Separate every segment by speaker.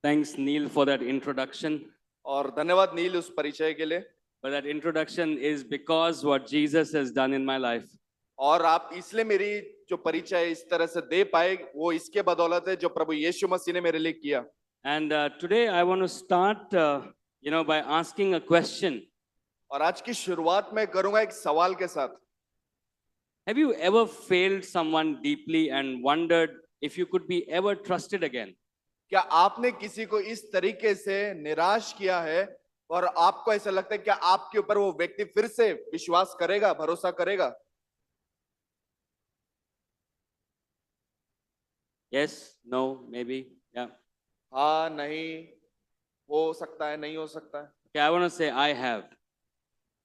Speaker 1: Thanks, Neil, for that introduction.
Speaker 2: और धन्यवाद नील उस परिचय के लिए।
Speaker 1: But that introduction is because what Jesus has done in my life.
Speaker 2: और आप इसलिए मेरी जो परिचय इस तरह से दे पाए वो इसके बदौलत है जो प्रभु यीशु मसीह ने मेरे लिए किया।
Speaker 1: And today I want to start, by asking a question.
Speaker 2: और आज की शुरुआत मैं करूंगा एक सवाल के साथ।
Speaker 1: Have you ever failed someone deeply and wondered if you could be ever trusted again?
Speaker 2: क्या आपने किसी को इस तरीके से निराश किया है और आपको ऐसा लगता है क्या आपके ऊपर वो व्यक्ति फिर से विश्वास करेगा, भरोसा करेगा?
Speaker 1: Yes, no, maybe, yeah.
Speaker 2: हाँ, नहीं, हो सकता है, नहीं हो सकता है।
Speaker 1: Okay, I want to say I have.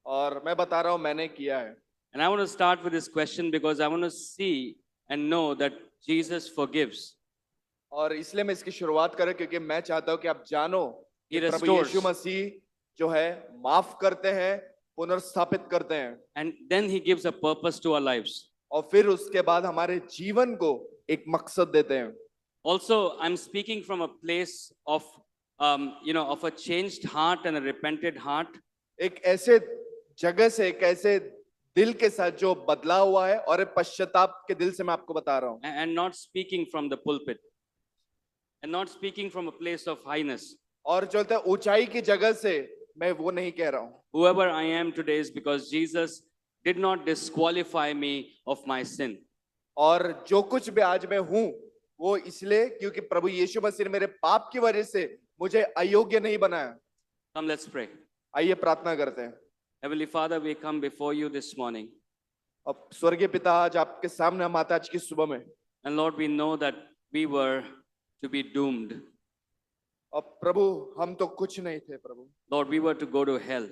Speaker 2: और मैं बता रहा हूं मैंने किया है।
Speaker 1: And I want to start with this question because I want to see and know that Jesus forgives.
Speaker 2: और इसलिए मैं इसकी शुरुआत करें क्योंकि मैं चाहता हूं कि आप जानो कि
Speaker 1: He
Speaker 2: प्रभु
Speaker 1: restores.
Speaker 2: यीशु मसीह जो है माफ करते हैं, पुनर्स्थापित करते हैं
Speaker 1: And then he gives a purpose to our lives.
Speaker 2: और फिर उसके बाद हमारे जीवन को एक मकसद देते हैं।
Speaker 1: Also, I'm speaking from a place of, of a changed heart and a repented heart.
Speaker 2: एक ऐसे जगह से, एक ऐसे दिल के साथ जो बदला हुआ है और एक पश्चाताप के दिल से मैं आपको बता रहा हूं।
Speaker 1: And not speaking from the pulpit. And not speaking from a place of highness.
Speaker 2: और जो होता है ऊंचाई की जगह से मैं वो नहीं कह रहा हूं।
Speaker 1: Whoever I am today is because Jesus did not disqualify me of my sin.
Speaker 2: और जो कुछ भी आज मैं हूं वो इसलिए क्योंकि प्रभु यीशु मसीह ने मेरे पाप की वजह से मुझे अयोग्य नहीं बनाया।
Speaker 1: Come, let's pray.
Speaker 2: आइए प्रार्थना करते हैं।
Speaker 1: Heavenly Father, we come before you this morning.
Speaker 2: अब स्वर्गीय पिता आज आपके सामने हम आते हैं आज की सुबह में।
Speaker 1: And Lord, we know that we were to be doomed.
Speaker 2: अब प्रभु हम तो कुछ नहीं थे प्रभु।
Speaker 1: Lord, we were to go to hell.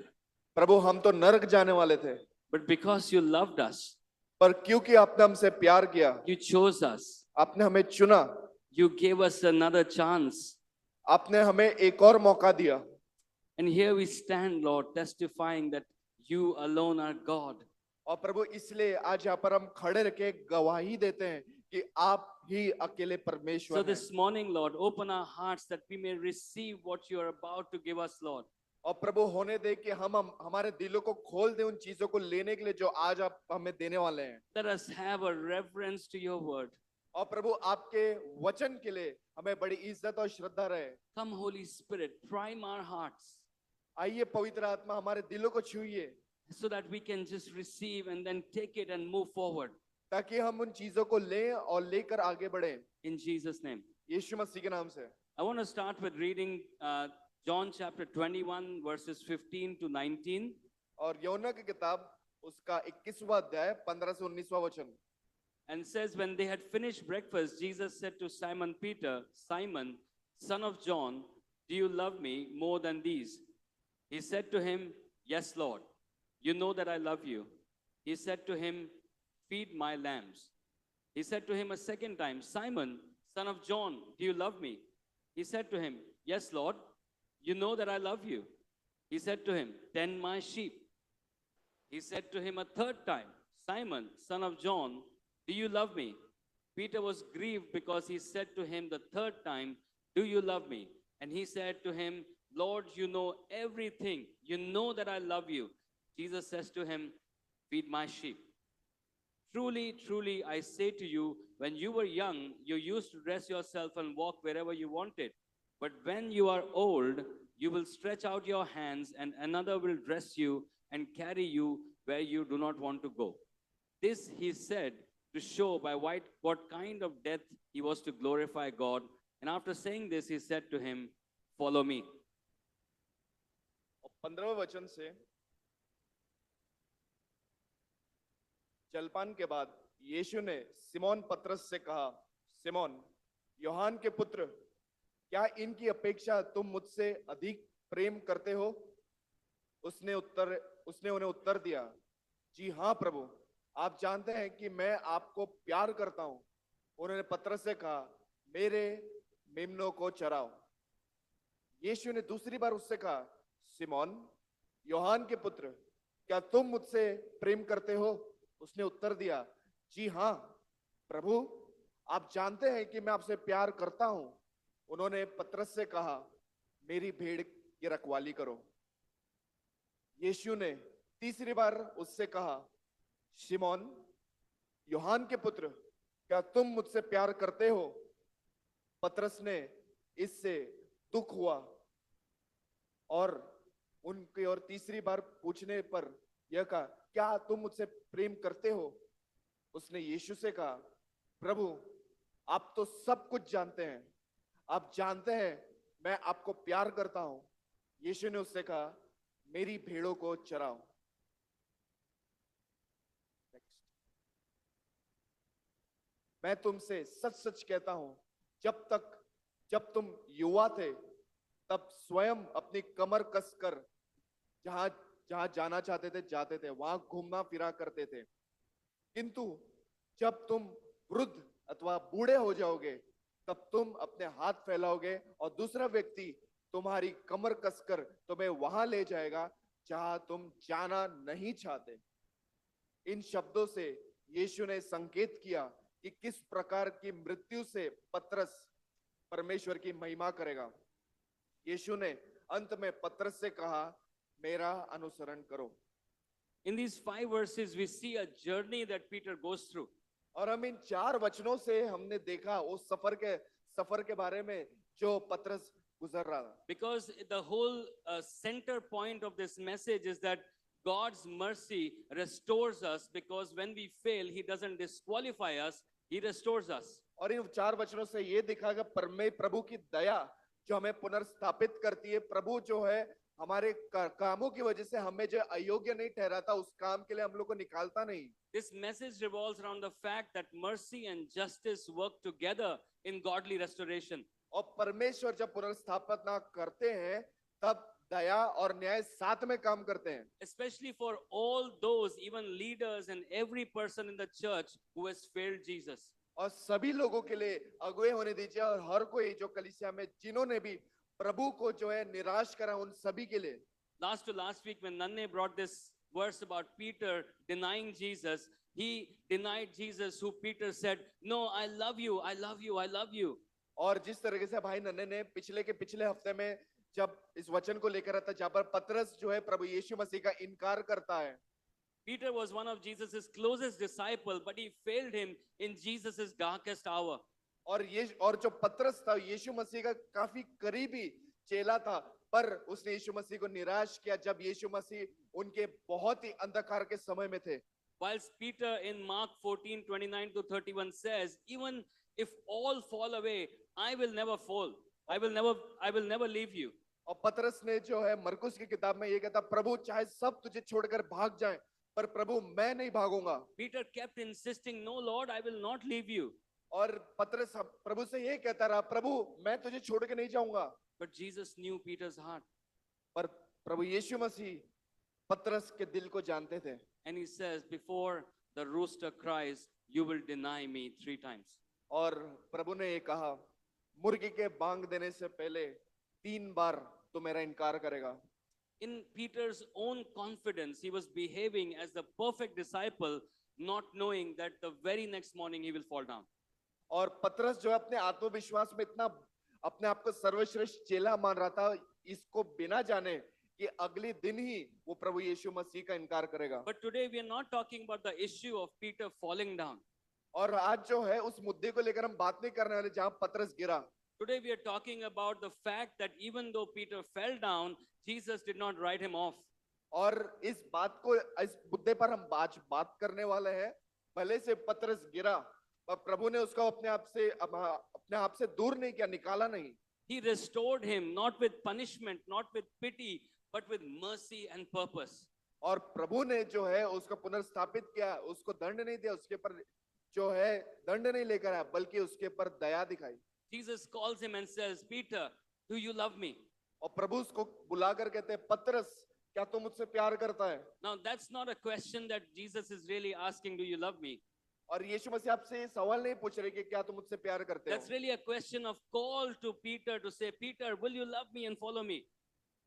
Speaker 2: प्रभु हम तो नरक जाने वाले थे।
Speaker 1: But because you loved us,
Speaker 2: पर क्योंकि आपने हमसे प्यार किया,
Speaker 1: you chose us.
Speaker 2: आपने हमें चुना,
Speaker 1: You gave us another chance.
Speaker 2: आपने हमें एक और मौका दिया।
Speaker 1: And here we stand, Lord, testifying that you alone are God.
Speaker 2: और प्रभु इसलिए आज यहाँ पर हम खड़े रखे गवाही देते हैं कि आप ही अकेले परमेश्वर
Speaker 1: So
Speaker 2: हैं।
Speaker 1: this morning, Lord, open our hearts that we may receive what you are about to give us, Lord.
Speaker 2: और प्रभु होने दे कि हम हमारे दिलों को खोल दे उन चीजों को लेने के लिए जो आज आप हमें देने वाले हैं।
Speaker 1: Let us have a reverence to your word.
Speaker 2: और प्रभु आपके वचन के लिए हमें बड़ी इज्जत और श्रद्धा रहे।
Speaker 1: Come, Holy Spirit, prime our hearts
Speaker 2: आइए पवित्र आत्मा हमारे दिलों को छूइए
Speaker 1: so that we can just receive and then take it and move forward.
Speaker 2: ताकि हम उन चीजों को लें और लेकर आगे बढ़े।
Speaker 1: In Jesus' name.
Speaker 2: यीशु मसीह के नाम से।
Speaker 1: I want to start with reading John chapter 21, verses 15 to 19.
Speaker 2: और योना की किताब उसका 21वां अध्याय 15 से 19वां वचन।
Speaker 1: And says, when they had finished breakfast, Jesus said to Simon Peter, Simon, son of John, do you love me more than these? He said to him, yes, Lord. You know that I love you. He said to him, feed my lambs. He said to him a second time, Simon, son of John, do you love me? He said to him, yes, Lord. You know that I love you. He said to him, tend my sheep. He said to him a third time, Simon, son of John, do you love me? Peter was grieved because he said to him the third time, do you love me? And he said to him, Lord, you know everything. You know that I love you. Jesus says to him, feed my sheep. Truly, truly, I say to you, when you were young, you used to dress yourself and walk wherever you wanted. But when you are old, you will stretch out your hands, and another will dress you and carry you where you do not want to go. This he said to show by what kind of death he was to glorify God. And after saying this, he said to him, follow me.
Speaker 2: 15वें वचन से जलपान के बाद यीशु ने Simone पतरस से कहा, Simone, Yohan के पुत्र, क्या इनकी अपेक्षा तुम मुझसे अधिक प्रेम करते हो? उसने उन्हें उत्तर दिया, जी हाँ प्रभु, आप जानते हैं कि मैं आपको प्यार करता हूं। उन्होंने पतरस से कहा, मेरे मेमनों को चराओ। यीशु ने दूसरी बार उससे कहा, सिमोन, योहान के पुत्र, क्या तुम मुझसे प्रेम करते हो? उसने उत्तर दिया, जी हाँ प्रभु, आप जानते हैं कि मैं आपसे प्यार करता हूं। उन्होंने पतरस से कहा, मेरी भेड़ की रखवाली करो। यीशु ने तीसरी बार उससे कहा, शिमोन, यूहान के पुत्र, क्या तुम मुझसे प्यार करते हो? पतरस ने इससे दुख हुआ और उनकी और तीसरी बार पूछने पर यह कहा, क्या तुम मुझसे प्रेम करते हो? उसने यीशु से कहा, प्रभु, आप तो सब कुछ जानते हैं, आप जानते हैं मैं आपको प्यार करता हूं। यीशु ने उससे कहा, मेरी भेड़ों को चराओ। मैं तुमसे सच सच कहता हूं, जब तुम युवा थे, तब स्वयं अपनी कमर कसकर जहां जहां जाना चाहते थे जाते थे, वहां घूमना फिरा करते थे। किंतु जब तुम वृद्ध अथवा बूढ़े हो जाओगे, तब तुम अपने हाथ फैलाओगे और दूसरा व्यक्ति तुम्हारी कमर कसकर तुम्हें वहां ले जाएगा जहां तुम जाना नहीं चाहते। इन शब्दों से यीशु ने संकेत किया कि किस प्रकार की मृत्यु से पतरस परमेश्वर की महिमा करेगा। यीशु ने अंत में पतरस से कहा, मेरा अनुसरण करो।
Speaker 1: In these 5 verses, we see a journey that Peter goes through.
Speaker 2: और हम इन 4 वचनों से हमने देखा उस सफर के बारे में जो पतरस गुजर रहा था।
Speaker 1: Because the whole center point of this message is that God's mercy restores us, because when we fail, He doesn't disqualify us, He restores us.
Speaker 2: और इन 4 वचनों से ये दिखा कि प्रभु की दया जो हमें पुनर्स्थापित करती है। प्रभु जो है हमारे कामों की वजह से हमें जो अयोग्य नहीं ठहराता, उस काम के लिए हम लोग को निकालता नहीं।
Speaker 1: This message revolves around the fact that mercy and justice work together in godly restoration.
Speaker 2: और परमेश्वर जब पुनर्स्थापना करते हैं, तब दया और न्याय साथ में काम करते हैं।
Speaker 1: Especially for all those, even leaders and every person in the church who has failed Jesus.
Speaker 2: और सभी लोगों के लिए अगुवे होने दीजिए, और हर कोई जो कलीसिया में जिन्होंने भी प्रभु को जो है निराश करा, उन सभी के लिए।
Speaker 1: Last week when Nanne brought this verse about Peter denying Jesus, he denied Jesus who Peter said, no, I love you, I love you, I love you.
Speaker 2: और जिस तरीके से भाई नन्हे ने पिछले हफ्ते में जब इस वचन को लेकर आता, जहां पर पतरस जो है प्रभु यीशु मसीह का इनकार करता है।
Speaker 1: Peter was one of Jesus's closest disciple, but he failed him in Jesus's darkest hour.
Speaker 2: और जो पतरस था यीशु मसीह का काफी करीबी चेला था, पर उसने यीशु मसीह को निराश किया जब यीशु मसीह उनके बहुत ही अंधकार के समय में थे।
Speaker 1: Whilst Peter in Mark 14:29-31 says, even if all fall away, I will never fall. I will never leave you.
Speaker 2: और पतरस ने जो है मरकुस की किताब में ये कहता, प्रभु चाहे सब तुझे छोड़कर भाग जाएं, पर प्रभु मैं नहीं भागूंगा।
Speaker 1: Peter kept insisting, no Lord, I will not leave you.
Speaker 2: और पतरस प्रभु से ये कहता रहा, प्रभु मैं तुझे छोड़ के नहीं जाऊंगा।
Speaker 1: But Jesus knew Peter's heart.
Speaker 2: पर प्रभु यीशु मसीह पतरस के दिल को जानते थे।
Speaker 1: And he says, before the rooster cries, you will deny me 3 times.
Speaker 2: और प्रभु ने ये कहा, मुर्गी के बांग देने से पहले 3 बार तो मेरा इनकार करेगा।
Speaker 1: In Peter's own confidence, he was behaving as the perfect disciple, not knowing that the very next morning he will fall down.
Speaker 2: और पतरस जो अपने आत्मविश्वास में इतना अपने आप को सर्वश्रेष्ठ चेला मान रहा था, इसको बिना जाने कि अगले दिन ही वो प्रभु यीशु मसीह का इनकार करेगा।
Speaker 1: But today we are not talking about the issue of Peter falling down.
Speaker 2: और आज जो है उस मुद्दे को लेकर हम बात नहीं करने वाले जहां पतरस गिरा।
Speaker 1: Today we are talking about the fact that even though Peter fell down, Jesus did not write him off.
Speaker 2: और इस मुद्दे पर हम आज बात करने वाले हैं। भले से पतरस गिरा, पर प्रभु ने उसको अपने आप से दूर नहीं किया, निकाला नहीं।
Speaker 1: He restored him not with punishment, not with pity, but with mercy and purpose.
Speaker 2: और प्रभु ने जो है उसको पुनर्स्थापित किया, उसको दंड नहीं दिया, उसके पर जो है दंड नहीं लेकर आया, बल्कि उसके पर दया दिखाई।
Speaker 1: Jesus calls him and says, Peter, do you love me?
Speaker 2: और प्रभु उसको बुलाकर कहते हैं, पतरस क्या तू मुझसे प्यार करता है?
Speaker 1: Now that's not a question that Jesus is really asking, do you love me?
Speaker 2: और यीशु मसीह आपसे ये सवाल नहीं पूछ रहे कि क्या तुम मुझसे प्यार करते हो?
Speaker 1: That's really a question of call to Peter to say, Peter, will you love me and follow me?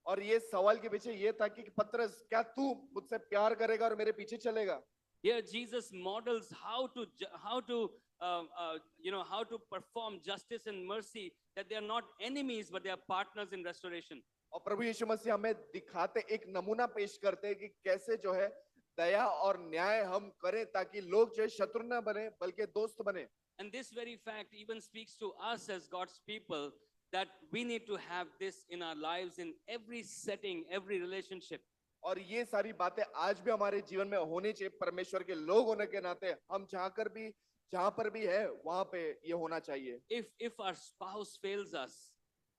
Speaker 2: और ये सवाल के पीछे ये था कि पतरस क्या तू मुझसे प्यार करेगा और मेरे पीछे चलेगा?
Speaker 1: Here Jesus models how to how to perform justice and mercy, that they are not enemies, but they are partners in restoration.
Speaker 2: और प्रभु यीशु मसीह हमें दिखाते, एक नमूना पेश करते हैं कि कैसे जो है दया और न्याय हम करें ताकि लोग जो है शत्रु न बने बल्कि दोस्त बने।
Speaker 1: And this very fact even speaks to us as God's people, that we need to have this in our lives in every setting, every relationship.
Speaker 2: और ये सारी बातें आज भी हमारे जीवन में होनी चाहिए। परमेश्वर के लोग होने के नाते हम जहां पर भी है वहां पे ये होना चाहिए।
Speaker 1: If our spouse fails us,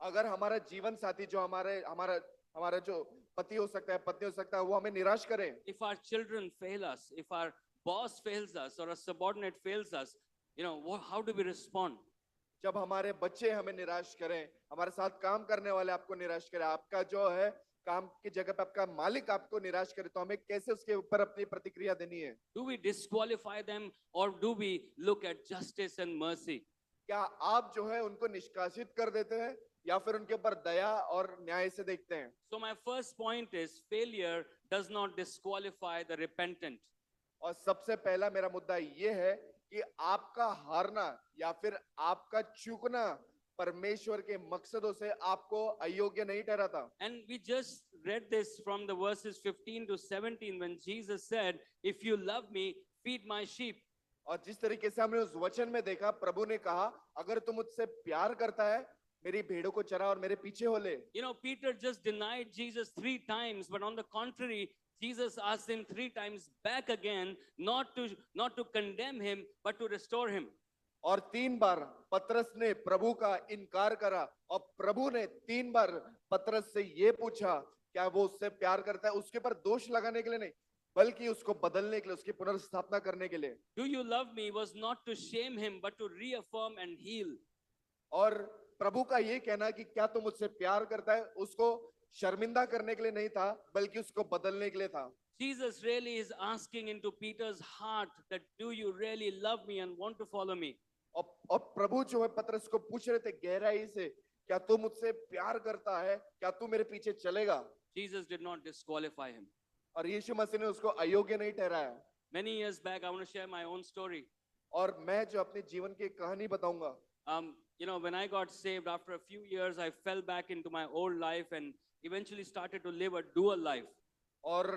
Speaker 2: अगर हमारा जीवन साथी जो हमारा हमारा जो पति हो सकता है, पत्नी हो सकता है, वो हमें निराश करे,
Speaker 1: if our children fail us, if our boss fails us, or a subordinate fails us, how do we respond?
Speaker 2: जब हमारे बच्चे हमें निराश करें, हमारे साथ काम करने वाले आपको निराश करें, आपका जो है काम की जगह पे आपका मालिक आपको निराश करे, तो हमें कैसे उसके ऊपर अपनी प्रतिक्रिया देनी है?
Speaker 1: Do we disqualify them, or do we look at justice and mercy?
Speaker 2: क्या आप जो है उनको निष्कासित कर देते हैं या फिर उनके ऊपर दया और न्याय से देखते हैं?
Speaker 1: So my first point is, failure does not disqualify the repentant.
Speaker 2: और सबसे पहला मेरा मुद्दा ये है कि आपका हारना या फिर आपका चूकना परमेश्वर के मकसदों से आपको अयोग्य नहीं ठहराता।
Speaker 1: And we just read this from the verses 15 to 17 when Jesus said, if you love me, feed my sheep.
Speaker 2: और जिस तरीके से हमने उस वचन में देखा, प्रभु ने कहा, अगर तुम मुझसे प्यार करता है, मेरी भेड़ों को चरा और मेरे पीछे हो ले।
Speaker 1: Peter just denied Jesus 3 times, but on the contrary, Jesus asked him 3 times back again, not to condemn him, but to restore him.
Speaker 2: और 3 बार पतरस ने प्रभु का इनकार करा और प्रभु ने 3 बार पतरस से ये पूछा क्या वो उससे प्यार करता है, उसके पर दोष लगाने के लिए नहीं बल्कि उसको बदलने के लिए, उसकी पुनर्स्थापना करने के लिए।
Speaker 1: Do you love me was not to shame him, but to reaffirm and heal.
Speaker 2: और प्रभु का ये कहना कि क्या तुम मुझसे प्यार करता है, उसको शर्मिंदा करने के लिए नहीं था बल्कि उसको बदलने के लिए था।
Speaker 1: Jesus really is asking into Peter's heart that, do you really love me and want to follow me?
Speaker 2: और प्रभु जो है पतरस को पूछ रहे थे गहराई से, क्या तू मुझसे प्यार करता है, क्या तू मेरे पीछे चलेगा?
Speaker 1: Jesus did not disqualify him.
Speaker 2: और यीशु मसीह ने उसको अयोग्य नहीं ठहराया।
Speaker 1: Many years back, I want to share my own story.
Speaker 2: और मैं जो अपने जीवन की कहानी बताऊंगा।
Speaker 1: When I got saved, after a few years, I fell back into my old life and eventually started to live a dual life.
Speaker 2: और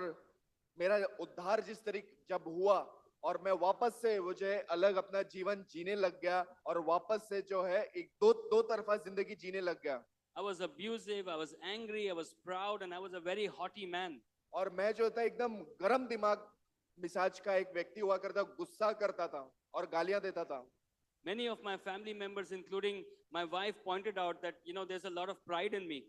Speaker 2: मेरा उद्धार जिस तरीके जब हुआ और मैं वापस से वो जो है अलग अपना जीवन जीने लग गया और वापस से जो है एक दो तरफा जिंदगी जीने लग गया।
Speaker 1: I was abusive, I was angry, I was proud, and I was a very haughty man.
Speaker 2: और मैं जो था एकदम गरम दिमाग मिजाज का एक व्यक्ति हुआ करता, गुस्सा करता था और गालियां देता था।
Speaker 1: Many of my family members, including my wife, pointed out that there's a lot of pride in me.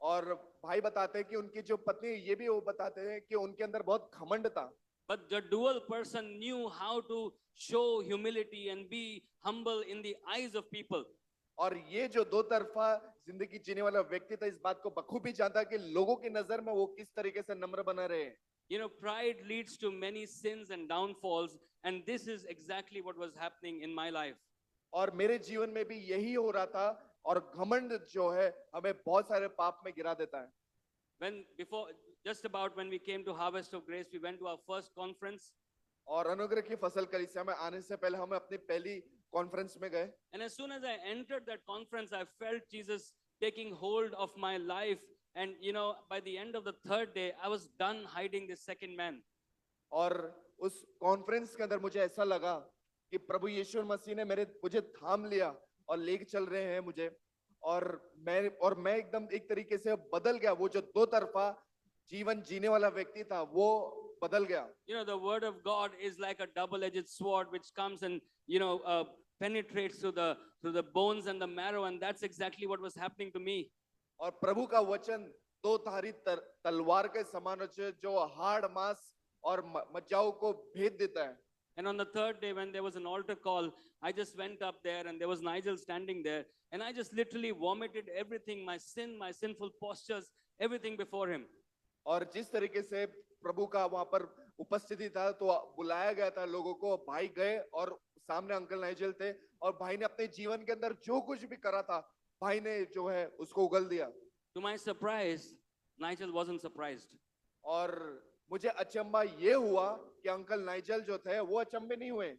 Speaker 2: और भाई बताते हैं कि उनकी जो पत्नी ये भी वो बताते हैं कि उनके अंदर बहुत घमंड था।
Speaker 1: But the dual person knew how to show humility and be humble in the eyes of people.
Speaker 2: और ये जो दो तरफा जिंदगी जीने वाला व्यक्ति था, इस बात को बखूबी जानता कि लोगों की नजर में वो किस तरीके से नम्र बना रहे।
Speaker 1: Pride leads to many sins and downfalls, and this is exactly what was happening in my life.
Speaker 2: और मेरे जीवन में भी यही हो रहा था और घमंड जो है हमें बहुत सारे पाप में गिरा देता है।
Speaker 1: Just about when we came to Harvest of Grace, we went to our first conference.
Speaker 2: और अनुग्रह की फसल कलीसिया में आने से पहले हम अपनी पहली कॉन्फ्रेंस में गए।
Speaker 1: And as soon as I entered that conference, I felt Jesus taking hold of my life. And by the end of the 3rd day, I was done hiding this second man.
Speaker 2: और उस conference के अंदर मुझे ऐसा लगा कि प्रभु यीशु मसीह ने मुझे थाम लिया और लेके चल रहे हैं मुझे, और मैं एकदम एक तरीके से बदल गया। वो जो दो तरफा जीवन जीने वाला व्यक्ति था वो बदल गया।
Speaker 1: The word of God is like a double-edged sword which comes and penetrates through the bones and the marrow, and that's exactly what was happening to me.
Speaker 2: और प्रभु का वचन दो धारी तलवार के समान है जो हाड़ मांस और मज्जाओं को भेद देता है।
Speaker 1: And on the 3rd day, when there was an altar call, I just went up there and there was Nigel standing there, and I just literally vomited everything, my sin, my sinful postures, everything before him.
Speaker 2: और जिस तरीके से प्रभु का वहां पर उपस्थिति था तो बुलाया गया था लोगों को, भाई गए और सामने अंकल नाइजल थे और भाई ने अपने जीवन के अंदर जो कुछ भी करा था भाई ने जो है उसको उगल दिया।
Speaker 1: To my surprise, Nigel wasn't surprised.
Speaker 2: और मुझे अचंबा ये हुआ कि अंकल नाइजल जो थे वो अचंबे नहीं हुए।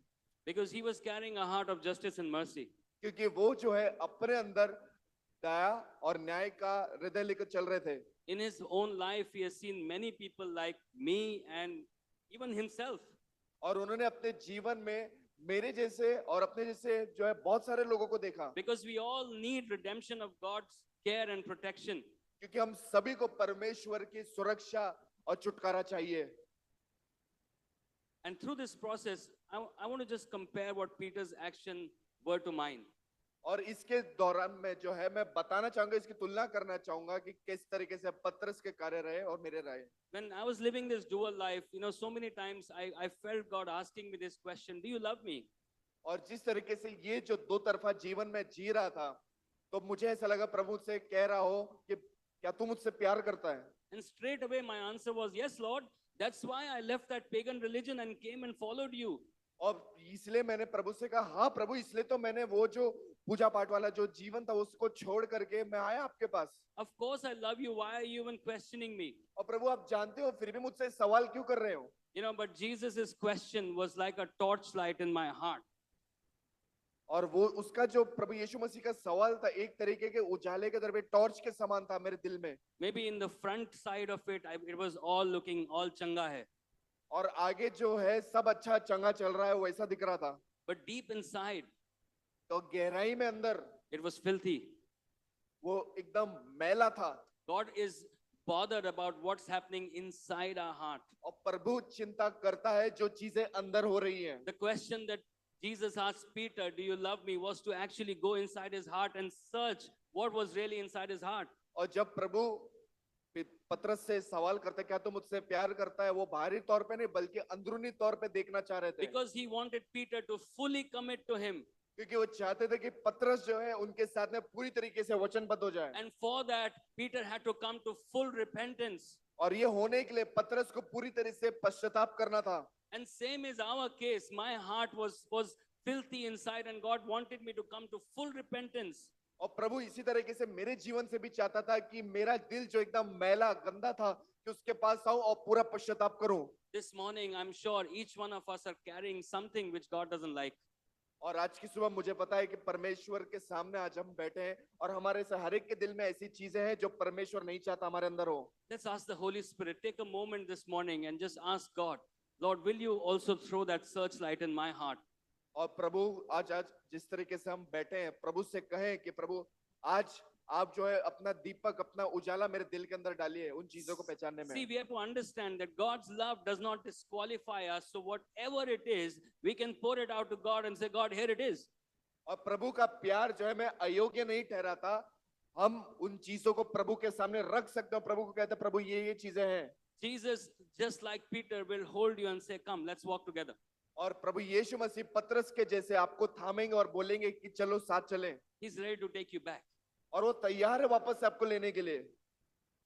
Speaker 1: because he was carrying a heart of justice and mercy.
Speaker 2: क्योंकि वो जो है अपने अंदर दया और न्याय का हृदय लेकर चल रहे थे।
Speaker 1: In his own life, he has seen many people like me and even himself.
Speaker 2: और उन्होंने अपने जीवन में मेरे जैसे और अपने जैसे जो है बहुत सारे लोगों को देखा,
Speaker 1: Because we all need redemption of God's care and protection.
Speaker 2: क्योंकि हम सभी को परमेश्वर की सुरक्षा और छुटकारा चाहिए।
Speaker 1: And through this process, I want to just compare what Peter's action were to mine.
Speaker 2: और इसके दौरान में जो है मैं बताना चाहूंगा, इसकी तुलना करना चाहूंगा कि किस तरीके से पतरस के कार्य रहे और मेरे रहे।
Speaker 1: When I was living this dual life, so many times I felt God asking me this question, do you love me?
Speaker 2: और जिस तरीके से ये जो दो तरफा जीवन में जी रहा था, तो मुझे ऐसा लगा प्रभु से कह रहा हो कि क्या तू मुझसे प्यार करता है?
Speaker 1: And straight away my answer was, yes, Lord. That's why I left that pagan religion and came and followed you.
Speaker 2: और इसलिए मैंने प्रभु से कहा, हाँ प्रभु, इसलिए तो मैंने वो जो पूजा पाठ वाला जो जीवन था उसको छोड़ करके मैं आया आपके पास।
Speaker 1: Of course I love you. Why are you even questioning me?
Speaker 2: और प्रभु आप जानते हो फिर भी मुझसे सवाल क्यों कर रहे हो?
Speaker 1: But Jesus' question was like a torchlight in my heart.
Speaker 2: और वो उसका जो प्रभु यीशु मसीह का सवाल था एक तरीके के उजाले के तरफ टॉर्च के समान था मेरे दिल में।
Speaker 1: Maybe in the front side of it, it was all looking all changa hai.
Speaker 2: और आगे जो है सब अच्छा चंगा चल रहा है वैसा दिख रहा था,
Speaker 1: But deep inside,
Speaker 2: तो गहराई में अंदर
Speaker 1: it was filthy.
Speaker 2: वो एकदम मैला था।
Speaker 1: God is bothered about what's happening inside our heart.
Speaker 2: और प्रभु चिंता करता है जो चीजें अंदर हो रही हैं।
Speaker 1: The question that Jesus asked Peter, do you love me, was to actually go inside his heart and search what was really inside his heart.
Speaker 2: और जब प्रभु पतरस से सवाल करते क्या तू मुझसे प्यार करता है, वो बाहरी तौर पे नहीं बल्कि अंदरूनी तौर पे देखना चाह रहे थे।
Speaker 1: Because he wanted Peter to fully commit to him.
Speaker 2: क्योंकि वो चाहते थे कि पतरस जो है उनके साथ में पूरी तरीके से वचनबद्ध हो जाए।
Speaker 1: And for that, Peter had to come to full repentance.
Speaker 2: और ये होने के लिए पतरस को पूरी तरह से पश्चाताप करना था।
Speaker 1: And same is our case. My heart was filthy inside and God wanted me to come to full repentance.
Speaker 2: और प्रभु इसी तरीके से मेरे जीवन से भी चाहता था कि मेरा दिल जो एकदम मैला गंदा था कि उसके पास आऊं और पूरा पश्चाताप करूं।
Speaker 1: This morning, I'm sure each one of us are carrying something which God doesn't like.
Speaker 2: और आज की सुबह मुझे पता है कि परमेश्वर के सामने आज हम बैठे हैं और हमारे से हर एक के दिल में ऐसी चीजें हैं जो परमेश्वर नहीं चाहता हमारे अंदर हो।
Speaker 1: Let's ask the Holy Spirit, take a moment this morning and just ask God, Lord, will you also throw that searchlight in my heart?
Speaker 2: और प्रभु आज जिस तरीके से हम बैठे हैं प्रभु से कहें कि प्रभु आज आप जो है अपना दीपक अपना उजाला मेरे दिल के अंदर डालिए उन चीजों को पहचानने में।
Speaker 1: See, we have to understand that God's love does not disqualify us. So whatever it is, we can pour it out to God and say, God, here it is.
Speaker 2: और प्रभु का प्यार जो है मैं अयोग्य नहीं ठहराता, हम उन चीजों को प्रभु के सामने रख सकते हो। प्रभु को कहते हैं प्रभु ये चीजें हैं।
Speaker 1: Jesus, just like Peter, will hold you and say, come, let's walk together.
Speaker 2: और प्रभु यीशु मसीह पतरस के जैसे आपको थामेंगे और बोलेंगे कि चलो साथ चलें।
Speaker 1: He's ready to take you back.
Speaker 2: और वो तैयार है वापस से आपको लेने के लिए।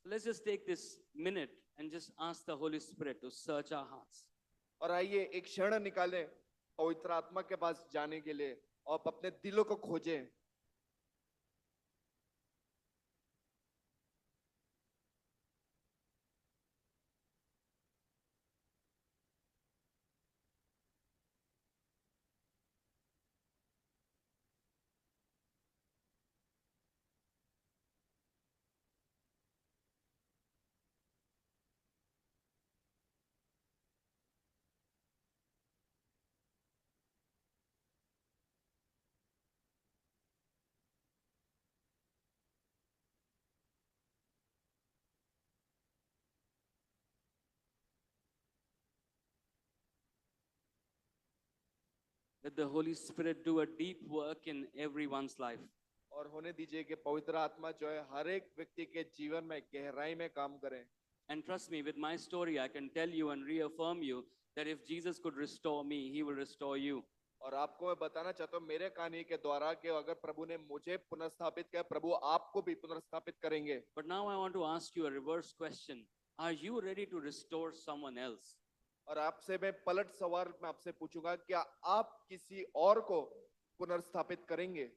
Speaker 1: So let's just take this minute and just ask the Holy Spirit to search our hearts.
Speaker 2: और आइए एक क्षण निकालें पवित्र आत्मा के पास जाने के लिए और अपने दिलों को खोजें।
Speaker 1: Let the Holy Spirit do a deep work in everyone's life.
Speaker 2: और होने दीजिए कि पवित्र आत्मा जो है हर एक व्यक्ति के जीवन में गहराई में काम करे।
Speaker 1: And trust me, with my story, I can tell you and reaffirm you that if Jesus could restore me, he will restore you.
Speaker 2: और आपको मैं बताना चाहता हूँ मेरे कहानी के द्वारा कि अगर प्रभु ने मुझे पुनर्स्थापित किया, प्रभु आपको भी पुनर्स्थापित करेंगे।
Speaker 1: But now I want to ask you a reverse question. Are you ready to restore someone else?
Speaker 2: और आपसे मैं पलट सवाल में आपसे पूछूंगा, क्या आप किसी और को पुनर्स्थापित करेंगे?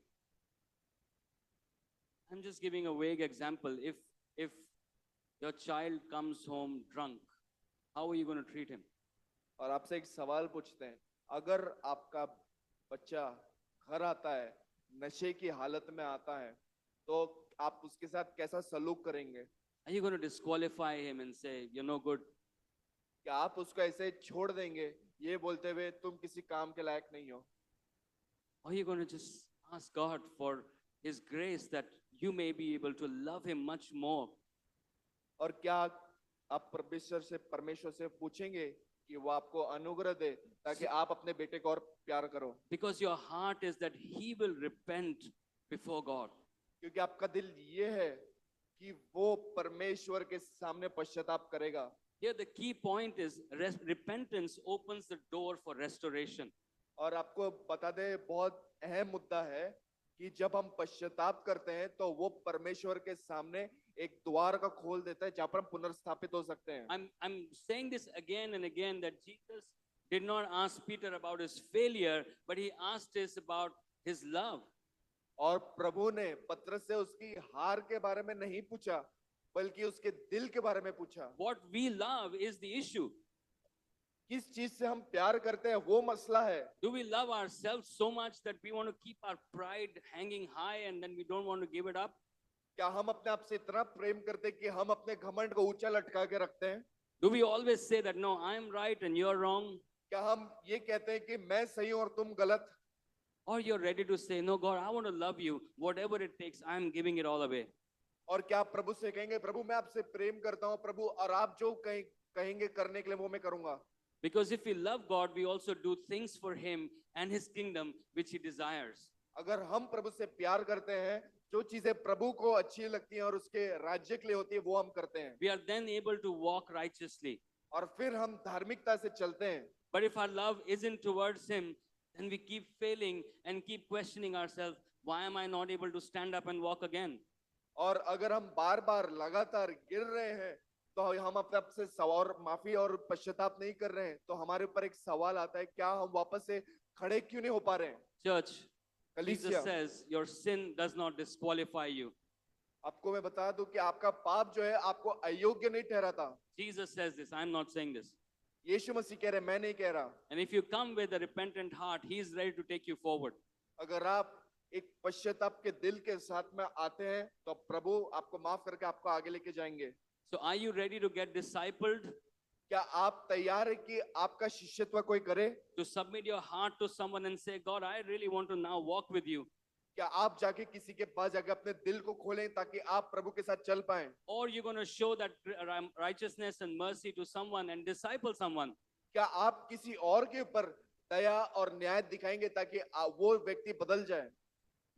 Speaker 1: I'm just giving a vague example. If your child comes home drunk, how are you going to treat him?
Speaker 2: और आपसे एक सवाल पूछते हैं, अगर आपका बच्चा घर आता है, नशे की हालत में आता है, तो आप उसके साथ कैसा सलूक करेंगे?
Speaker 1: Are you going to disqualify him and say, you're no good?
Speaker 2: क्या आप उसको ऐसे छोड़ देंगे ये बोलते हुए तुम किसी काम के लायक नहीं हो?
Speaker 1: Or are you going to just ask God for his grace that you may be able to love him much more?
Speaker 2: और क्या आप परमेश्वर से पूछेंगे कि वो आपको अनुग्रह दे ताकि आप अपने बेटे को और प्यार करो?
Speaker 1: Because your heart is that he will repent before God.
Speaker 2: क्योंकि आपका दिल ये है कि वो परमेश्वर के सामने पश्चाताप करेगा।
Speaker 1: Here, the key point is repentance opens the door for restoration.
Speaker 2: और आपको बता दे बहुत अहम मुद्दा है कि जब हम पश्चाताप करते हैं तो वो परमेश्वर के सामने एक द्वार का खोल देता है जहां पर हम पुनर्स्थापित हो सकते हैं।
Speaker 1: I'm saying this again and again that Jesus did not ask Peter about his failure, but he asked us about his love.
Speaker 2: और प्रभु ने पत्रस से उसकी हार के बारे में नहीं पूछा बल्कि उसके दिल के बारे में पूछा।
Speaker 1: What we love is the issue.
Speaker 2: किस चीज से हम प्यार करते हैं वो मसला है।
Speaker 1: Do we love ourselves so much that we want to keep our pride hanging high and then we don't want to give it up?
Speaker 2: क्या हम अपने आप से इतना प्रेम करते हैं कि हम अपने घमंड को ऊंचा लटका के रखते हैं?
Speaker 1: Do we always say that, no, I'm right and you're wrong?
Speaker 2: क्या हम ये कहते हैं कि मैं सही हूं और तुम गलत?
Speaker 1: Or you're ready to say, no, God, I want to love you. Whatever it takes, I'm giving it all away.
Speaker 2: और क्या आप प्रभु से कहेंगे प्रभु मैं आपसे प्रेम करता हूं प्रभु और आप जो कहेंगे करने के लिए वो मैं करूंगा?
Speaker 1: Because if we love God, we also do things for him and his kingdom which he desires.
Speaker 2: अगर हम प्रभु से प्यार करते हैं जो चीजें प्रभु को अच्छी लगती हैं और उसके राज्य के लिए होती है वो हम करते हैं
Speaker 1: We are then able to walk righteously.
Speaker 2: और फिर हम धार्मिकता से चलते हैं।
Speaker 1: But if our love isn't towards him, then we keep failing and keep questioning ourselves, why am I not able to stand up and walk again?
Speaker 2: और अगर हम बार बार लगातार गिर रहे हैं तो हम अपने आप से सवाल माफी और पश्चाताप नहीं कर रहे हैं तो हमारे ऊपर एक सवाल आता है क्या हम वापस से खड़े क्यों नहीं हो पा रहे हैं?
Speaker 1: Church, Jesus
Speaker 2: कलीसिया,
Speaker 1: says your sin does not disqualify you.
Speaker 2: आपको मैं बता दूं कि आपका पाप जो है आपको अयोग्य नहीं ठहराता।
Speaker 1: Jesus says this, I'm not saying this.
Speaker 2: यीशु मसीह कह रहे मैं नहीं कह रहा।
Speaker 1: And if you come with a repentant heart, he is ready to take you forward.
Speaker 2: अगर आप एक पश्चाताप के दिल के साथ में आते हैं तो प्रभु आपको माफ करके आपको आगे लेके जाएंगे।
Speaker 1: So are you ready to get discipled?
Speaker 2: क्या आप तैयार है कि आपका शिष्यत्व कोई करे?
Speaker 1: To submit your heart to someone and say, God, I really want to now walk with you.
Speaker 2: क्या आप जाके किसी के पास जाके अपने दिल को खोलें ताकि आप प्रभु के साथ चल पाएं?
Speaker 1: Or you're going to show that righteousness and mercy to someone and disciple someone.
Speaker 2: क्या आप किसी और के ऊपर दया और न्याय दिखाएंगे ताकि वो व्यक्ति बदल जाए?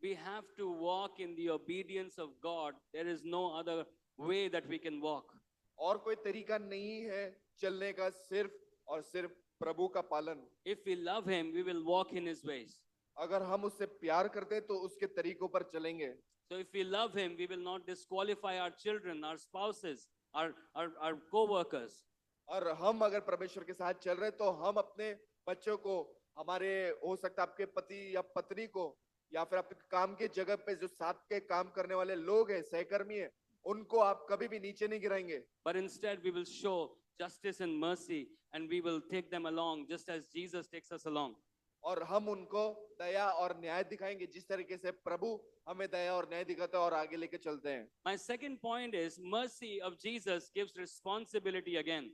Speaker 1: We have to walk in the obedience of God. There is no other way that we can walk.
Speaker 2: और कोई तरीका नहीं है चलने का सिर्फ और सिर्फ प्रभु का पालन।
Speaker 1: If we love him, we will walk in his ways.
Speaker 2: अगर हम उससे प्यार करते हैं तो उसके तरीकों पर चलेंगे।
Speaker 1: So if we love him, we will not disqualify our children, our spouses, our co-workers.
Speaker 2: और हम अगर परमेश्वर के साथ चल रहे हैं तो हम अपने बच्चों को, हमारे हो सकता है आपके पति या पत्नी को या फिर आपके काम के जगह पे जो साथ के काम करने वाले लोग हैं, सहकर्मी हैं, उनको आप कभी भी नीचे नहीं गिराएंगे।
Speaker 1: But instead we will show justice and mercy and we will take them along just as Jesus takes us along.
Speaker 2: और हम उनको दया और न्याय दिखाएंगे जिस तरीके से प्रभु हमें दया और न्याय दिखाते हैं और आगे लेके चलते हैं।
Speaker 1: My second point is mercy of Jesus gives responsibility again.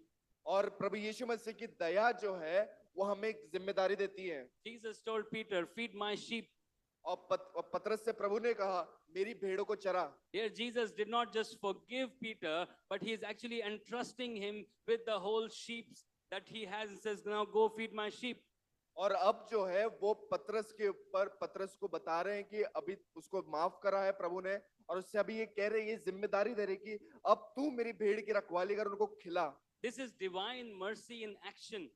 Speaker 2: और प्रभु यीशु मसीह की दया जो है वो हमें एक जिम्मेदारी देती है।
Speaker 1: Jesus told Peter, feed my sheep.
Speaker 2: और पतरस से प्रभु ने कहा मेरी भेड़ों को चरा।
Speaker 1: Here Jesus did not just forgive Peter, but he is actually entrusting him with the whole sheep that he has and says, now go feed my sheep.
Speaker 2: और अब जो है वो पतरस के ऊपर पतरस को बता रहे हैं कि अभी उसको माफ करा है प्रभु ने और उससे अभी ये कह रहे हैं, ये जिम्मेदारी दे रहे कि अब तू मेरी भेड़ की रखवाली कर, उनको खिला।
Speaker 1: This is divine mercy in action.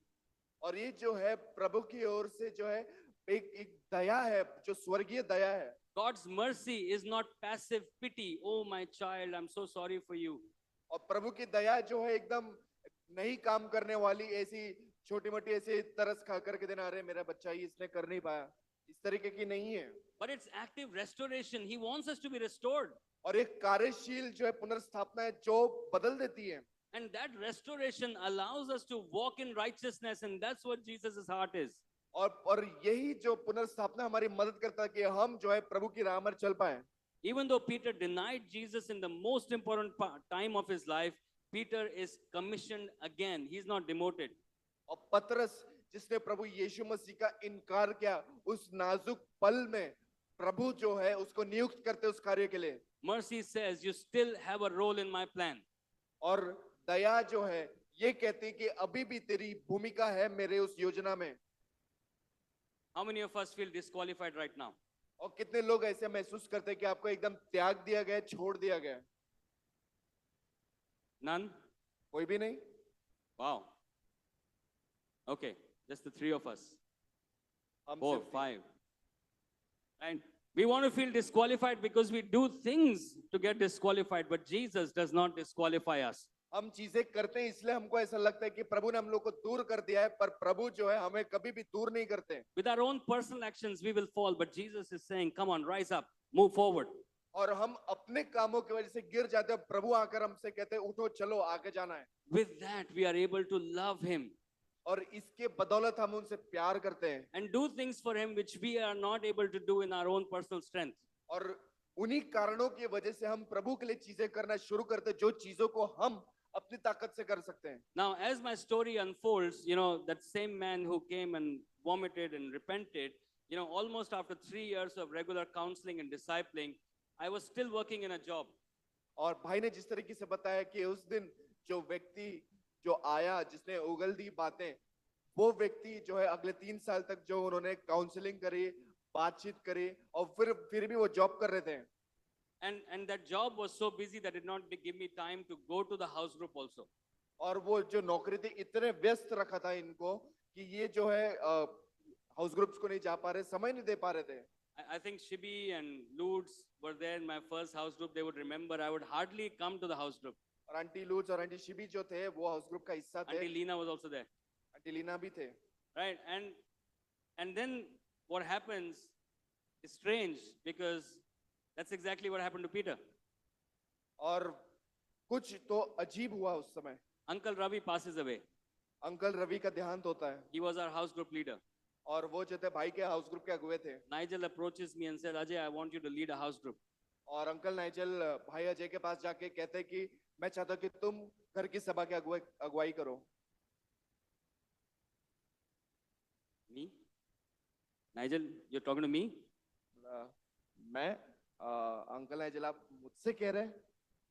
Speaker 2: और ये जो है प्रभु की ओर से जो है एक दया है जो स्वर्गीय दया है।
Speaker 1: God's mercy is not passive pity. Oh, my child, I'm so sorry for you.
Speaker 2: और प्रभु की दया जो है एकदम नहीं काम करने वाली, ऐसी छोटी मोटी ऐसे तरस खा करके देना, अरे मेरा बच्चा ही इसने कर नहीं पाया, इस तरीके की नहीं है।
Speaker 1: But it's active restoration. He wants us to be restored.
Speaker 2: और एक कार्यशील जो है पुनर्स्थापना है जो बदल देती है।
Speaker 1: And that restoration allows us to walk in righteousness, and that's what Jesus' heart is.
Speaker 2: और यही जो पुनर्स्थापना हमारी मदद करता है कि हम जो है प्रभु की राह पर चल पाए।
Speaker 1: Even though Peter denied Jesus in the most important time of his life, Peter is commissioned again. He's not demoted.
Speaker 2: और पतरस जिसने प्रभु यीशु मसीह का इनकार किया, उस नाजुक पल में प्रभु जो है उसको नियुक्त करते उस कार्य के लिए।
Speaker 1: Mercy says, you still have a role in my plan.
Speaker 2: और दया जो है ये कहती कि अभी भी तेरी भूमिका है मेरे उस योजना में।
Speaker 1: How many of us feel disqualified right now?
Speaker 2: और कितने लोग ऐसे महसूस करते हैं कि आपको एकदम त्याग दिया गया, छोड़ दिया गया?
Speaker 1: None?
Speaker 2: कोई भी नहीं?
Speaker 1: Wow. Okay, just the three of us.
Speaker 2: हम
Speaker 1: 4,
Speaker 2: सिर्फ
Speaker 1: 5. And we want to feel disqualified because we do things to get disqualified, but Jesus does not disqualify us.
Speaker 2: हम चीजें करते हैं इसलिए हमको ऐसा लगता है कि प्रभु ने हम लोग को दूर कर दिया है, पर प्रभु जो है हमें कभी भी दूर नहीं करते।
Speaker 1: With our own personal actions, we will fall, but Jesus is saying, come on, rise up, move forward.
Speaker 2: और हम अपने कामों की वजह से गिर जाते हैं, प्रभु आकर हमसे कहते हैं उठो चलो आगे जाना है।
Speaker 1: With that, we are able to love Him
Speaker 2: और इसके बदौलत हम उनसे प्यार करते हैं
Speaker 1: and do things for Him which we are not able to do in our own personal strength.
Speaker 2: और उन्हीं कारणों की वजह से हम प्रभु के लिए चीजें करना शुरू करते हैं जो चीजों को हम अपनी ताकत से कर सकते हैं।
Speaker 1: Now, as my story unfolds, that same man who came and vomited and repented, almost after 3 years of regular counseling and discipling, I was still working in a job.
Speaker 2: और भाई ने जिस तरीके से बताया कि उस दिन जो व्यक्ति जो आया जिसने उगल दी बातें, वो व्यक्ति जो है अगले 3 साल तक जो उन्होंने काउंसलिंग करी, बातचीत करी और फिर भी वो जॉब कर रहे थे।
Speaker 1: And that job was so busy that it did not give me time to go to the house group also.
Speaker 2: और वो जो नौकरी थी इतने व्यस्त रखा था इनको कि ये जो है हाउस ग्रुप्स को नहीं जा पा रहे, समय नहीं दे पा रहे थे।
Speaker 1: I think Shibi and Lutz were there in my first house group. They would remember I would hardly come to the house group.
Speaker 2: और आंटी लूज और आंटी शिबी जो थे वो हाउस ग्रुप का हिस्सा थे।
Speaker 1: Auntie Lena was also there,
Speaker 2: aunty Lena भी थे।
Speaker 1: right? And then what happens is strange because that's exactly what happened to Peter.
Speaker 2: और कुछ तो अजीब हुआ उस समय।
Speaker 1: Uncle Ravi passes away.
Speaker 2: Uncle Ravi का देहांत होता है
Speaker 1: He was our house group leader.
Speaker 2: और वो जो थे भाई के हाउस ग्रुप के अगुवे थे।
Speaker 1: Nigel approaches me and said, Ajay, I want you to lead a house group.
Speaker 2: और अंकल नाइजल भाई अजय के पास जाके कहते हैं कि मैं चाहता हूं कि तुम घर की सभा की अगुवाई करो।
Speaker 1: Me? Nigel, you're talking to me?
Speaker 2: मैं अंकल नाइजल आप मुझसे कह रहे हैं?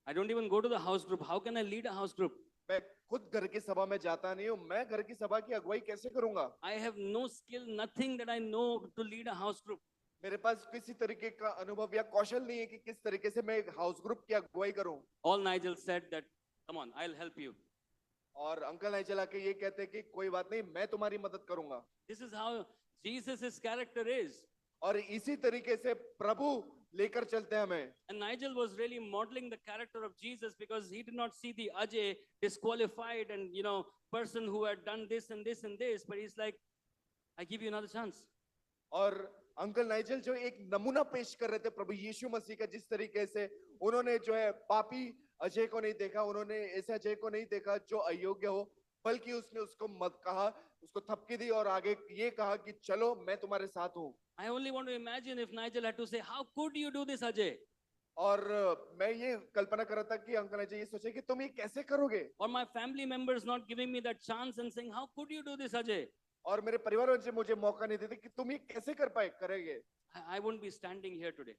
Speaker 1: I don't even go to the house group. How can I lead a house group?
Speaker 2: मैं खुद घर की सभा में जाता नहीं हूँ, मैं घर की सभा की अगुवाई कैसे करूंगा?
Speaker 1: I have no skill, nothing that I know to lead a house group.
Speaker 2: मेरे पास किसी तरीके का अनुभव या कौशल नहीं है कि किस तरीके से मैं एक हाउस ग्रुप की अगुवाई करूं।
Speaker 1: All Nigel said that, come on, I'll help you.
Speaker 2: और अंकल नाइजल आके ये कहते हैं कि कोई बात नहीं, मैं तुम्हारी मदद करूंगा।
Speaker 1: This is how Jesus' character is.
Speaker 2: और इसी तरीके से प्रभु लेकर चलते हैं हमें।
Speaker 1: And Nigel was really modeling the character of Jesus because he did not see the Ajay disqualified and, person who had done this and this and this, but he's like, I give you another chance.
Speaker 2: और uncle Nigel जो एक नमूना पेश कर रहे थे प्रभु यीशु मसीह का, जिस तरीके से उन्होंने जो है पापी अजय को नहीं देखा, उन्होंने ऐसे अजय को नहीं देखा जो अयोग्य हो, बल्कि उसने उसको मत कहा, उसको थपकी दी और आगे ये कहा कि चलो मैं तुम्हारे साथ हूँ।
Speaker 1: I only want to imagine if Nigel had to say, how could you do this, Ajay?
Speaker 2: और मैं ये कल्पना कर रहा था कि अंकल अजय ये सोचे कि तुम ये कैसे करोगे,
Speaker 1: Or my family members not giving me that chance and saying, how could you do this, Ajay?
Speaker 2: और मेरे परिवार वाले से मुझे मौका नहीं देते कि तुम ये कैसे करेंगे।
Speaker 1: I wouldn't be standing here today.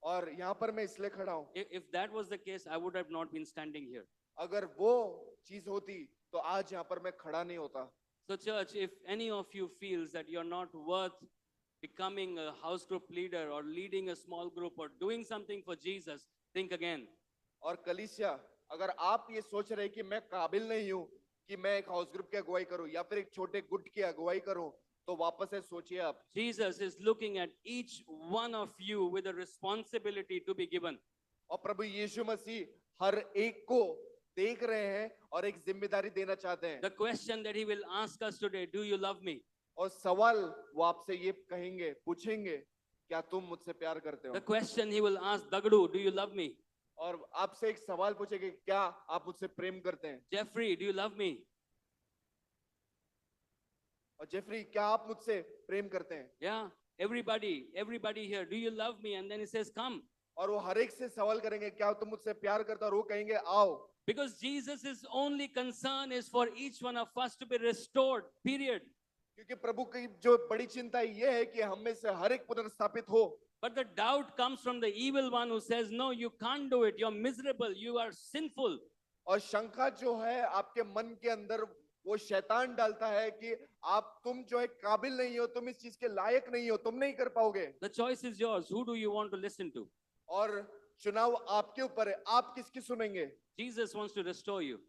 Speaker 2: और यहाँ पर मैं इसलिए खड़ा हूँ।
Speaker 1: If that was the case, I would have not been standing here.
Speaker 2: अगर वो चीज होती तो आज यहाँ पर मैं खड़ा नहीं होता।
Speaker 1: So church, if any of you feels that you're not worth becoming a house group leader or leading a small group or doing something for Jesus, think again.
Speaker 2: और कलीसिया, अगर आप ये सोच रहे कि मैं काबिल नहीं हूँ कि मैं एक हाउस ग्रुप की अगुवाई करूं या फिर एक छोटे गुट की अगुवाई करूं, तो वापस से सोचिए आप।
Speaker 1: Jesus is looking at each one of you with a responsibility to be given.
Speaker 2: और प्रभु यीशु मसीह हर एक को देख रहे हैं और एक जिम्मेदारी देना चाहते हैं।
Speaker 1: The question that he will ask us today, do you love me?
Speaker 2: और सवाल वो आपसे ये कहेंगे, पूछेंगे, क्या तुम मुझसे प्यार करते हो?
Speaker 1: The question he will ask, Dagdu, do you love me?
Speaker 2: और आपसे एक सवाल पूछेंगे, क्या आप मुझसे प्रेम करते हैं?
Speaker 1: Jeffrey, do you love me?
Speaker 2: और जेफरी, क्या आप मुझसे प्रेम करते हैं?
Speaker 1: Yeah, everybody here, do you love me? And then he says, come.
Speaker 2: और वो हर एक से सवाल करेंगे, क्या तुम मुझसे प्यार करते हो? और वो कहेंगे, आओ।
Speaker 1: Because Jesus' only concern is for each one of us to be restored, period.
Speaker 2: क्योंकि प्रभु की जो बड़ी चिंता ये है कि हम में से हर एक पुनर्स्थापित हो।
Speaker 1: But the doubt comes from the evil one who says, no, you can't do it. You're miserable. You are sinful.
Speaker 2: और शंका जो है आपके मन के अंदर, वो शैतान डालता है कि तुम जो है काबिल नहीं हो, तुम इस चीज के लायक नहीं हो, तुम नहीं कर पाओगे।
Speaker 1: The choice is yours. Who do you want to listen to?
Speaker 2: और चुनाव आपके ऊपर है, आप किसकी सुनेंगे?
Speaker 1: Jesus wants to restore you.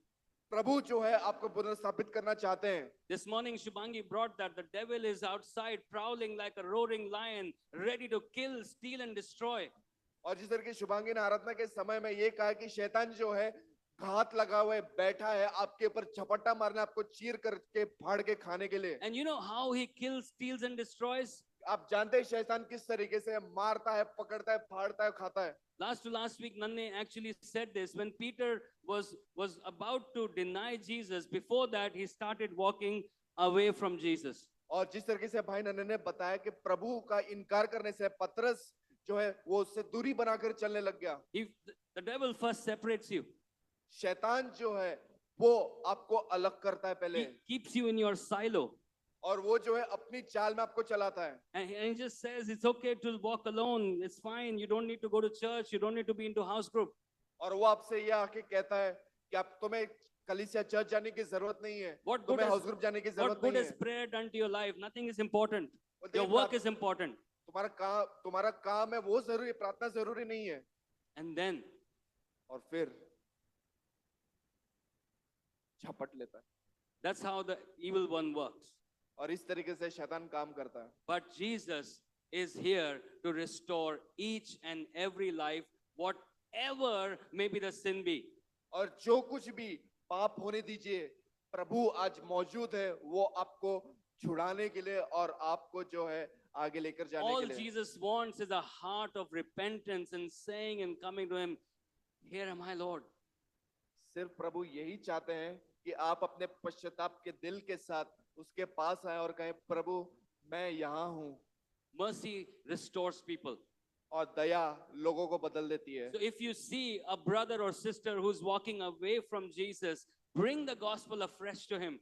Speaker 2: प्रभु जो है आपको पुनर्स्थापित करना चाहते हैं।
Speaker 1: This morning, Shubhangi brought that the devil is outside, prowling like a roaring lion, ready to kill, steal, and destroy.
Speaker 2: और जिस तरह की शुभांगी ने आराधना के समय में ये कहा कि शैतान जो है घात लगा हुआ है, बैठा है आपके ऊपर झपट्टा मारने, आपको चीर करके फाड़ के खाने के लिए।
Speaker 1: And you know how he kills, steals, and destroys?
Speaker 2: आप जानते हैं शैतान किस तरीके से मारता है, पकड़ता है, फाड़ता है, खाता है।
Speaker 1: Last week, Nanne actually said this. When Peter was about to deny Jesus, before that, he started walking away from Jesus.
Speaker 2: और जिस तरीके से भाई नन्हे ने बताया कि प्रभु का इनकार करने से पतरस जो है वो उससे दूरी बनाकर चलने लग गया।
Speaker 1: The devil first separates you.
Speaker 2: शैतान जो है वो आपको अलग करता है पहले,
Speaker 1: He keeps you in your silo.
Speaker 2: और वो जो है अपनी चाल में आपको चलाता है।
Speaker 1: And he just says, it's okay to walk alone. It's fine. You don't need to go to church. You don't need to be into house group.
Speaker 2: और वो आपसे ये आके कहता है कि आप तुम्हें कलीसिया चर्च जाने की जरूरत नहीं है,
Speaker 1: What good
Speaker 2: तुम्हें हाउस
Speaker 1: is,
Speaker 2: ग्रुप जाने की
Speaker 1: what
Speaker 2: जरूरत
Speaker 1: good
Speaker 2: नहीं
Speaker 1: is
Speaker 2: है।
Speaker 1: prayer done to your life? Nothing is important.
Speaker 2: वो
Speaker 1: Your
Speaker 2: देख,
Speaker 1: work is important.
Speaker 2: तुम्हारा काम है वो जरूरी, प्रार्थना जरूरी नहीं है।
Speaker 1: And then
Speaker 2: और फिर झपट लेता है।
Speaker 1: that's how the evil one works.
Speaker 2: और इस तरीके से शैतान काम करता है।
Speaker 1: But Jesus is here to restore each and every life, whatever may be the sin be.
Speaker 2: और जो कुछ भी पाप होने दीजिए, प्रभु आज मौजूद है वो आपको छुड़ाने के लिए और आपको जो है आगे लेकर जाने
Speaker 1: All
Speaker 2: के लिए।
Speaker 1: Jesus wants is a heart of repentance and saying and coming to him, here am I, Lord.
Speaker 2: सिर्फ प्रभु यही चाहते हैं कि आप अपने पश्चाताप के दिल के साथ उसके पास आए और कहें, प्रभु मैं यहाँ हूँ।
Speaker 1: Mercy restores people.
Speaker 2: और दया लोगों को बदल देती है।
Speaker 1: So if you see a brother or sister who's walking away from Jesus, bring the gospel afresh to him.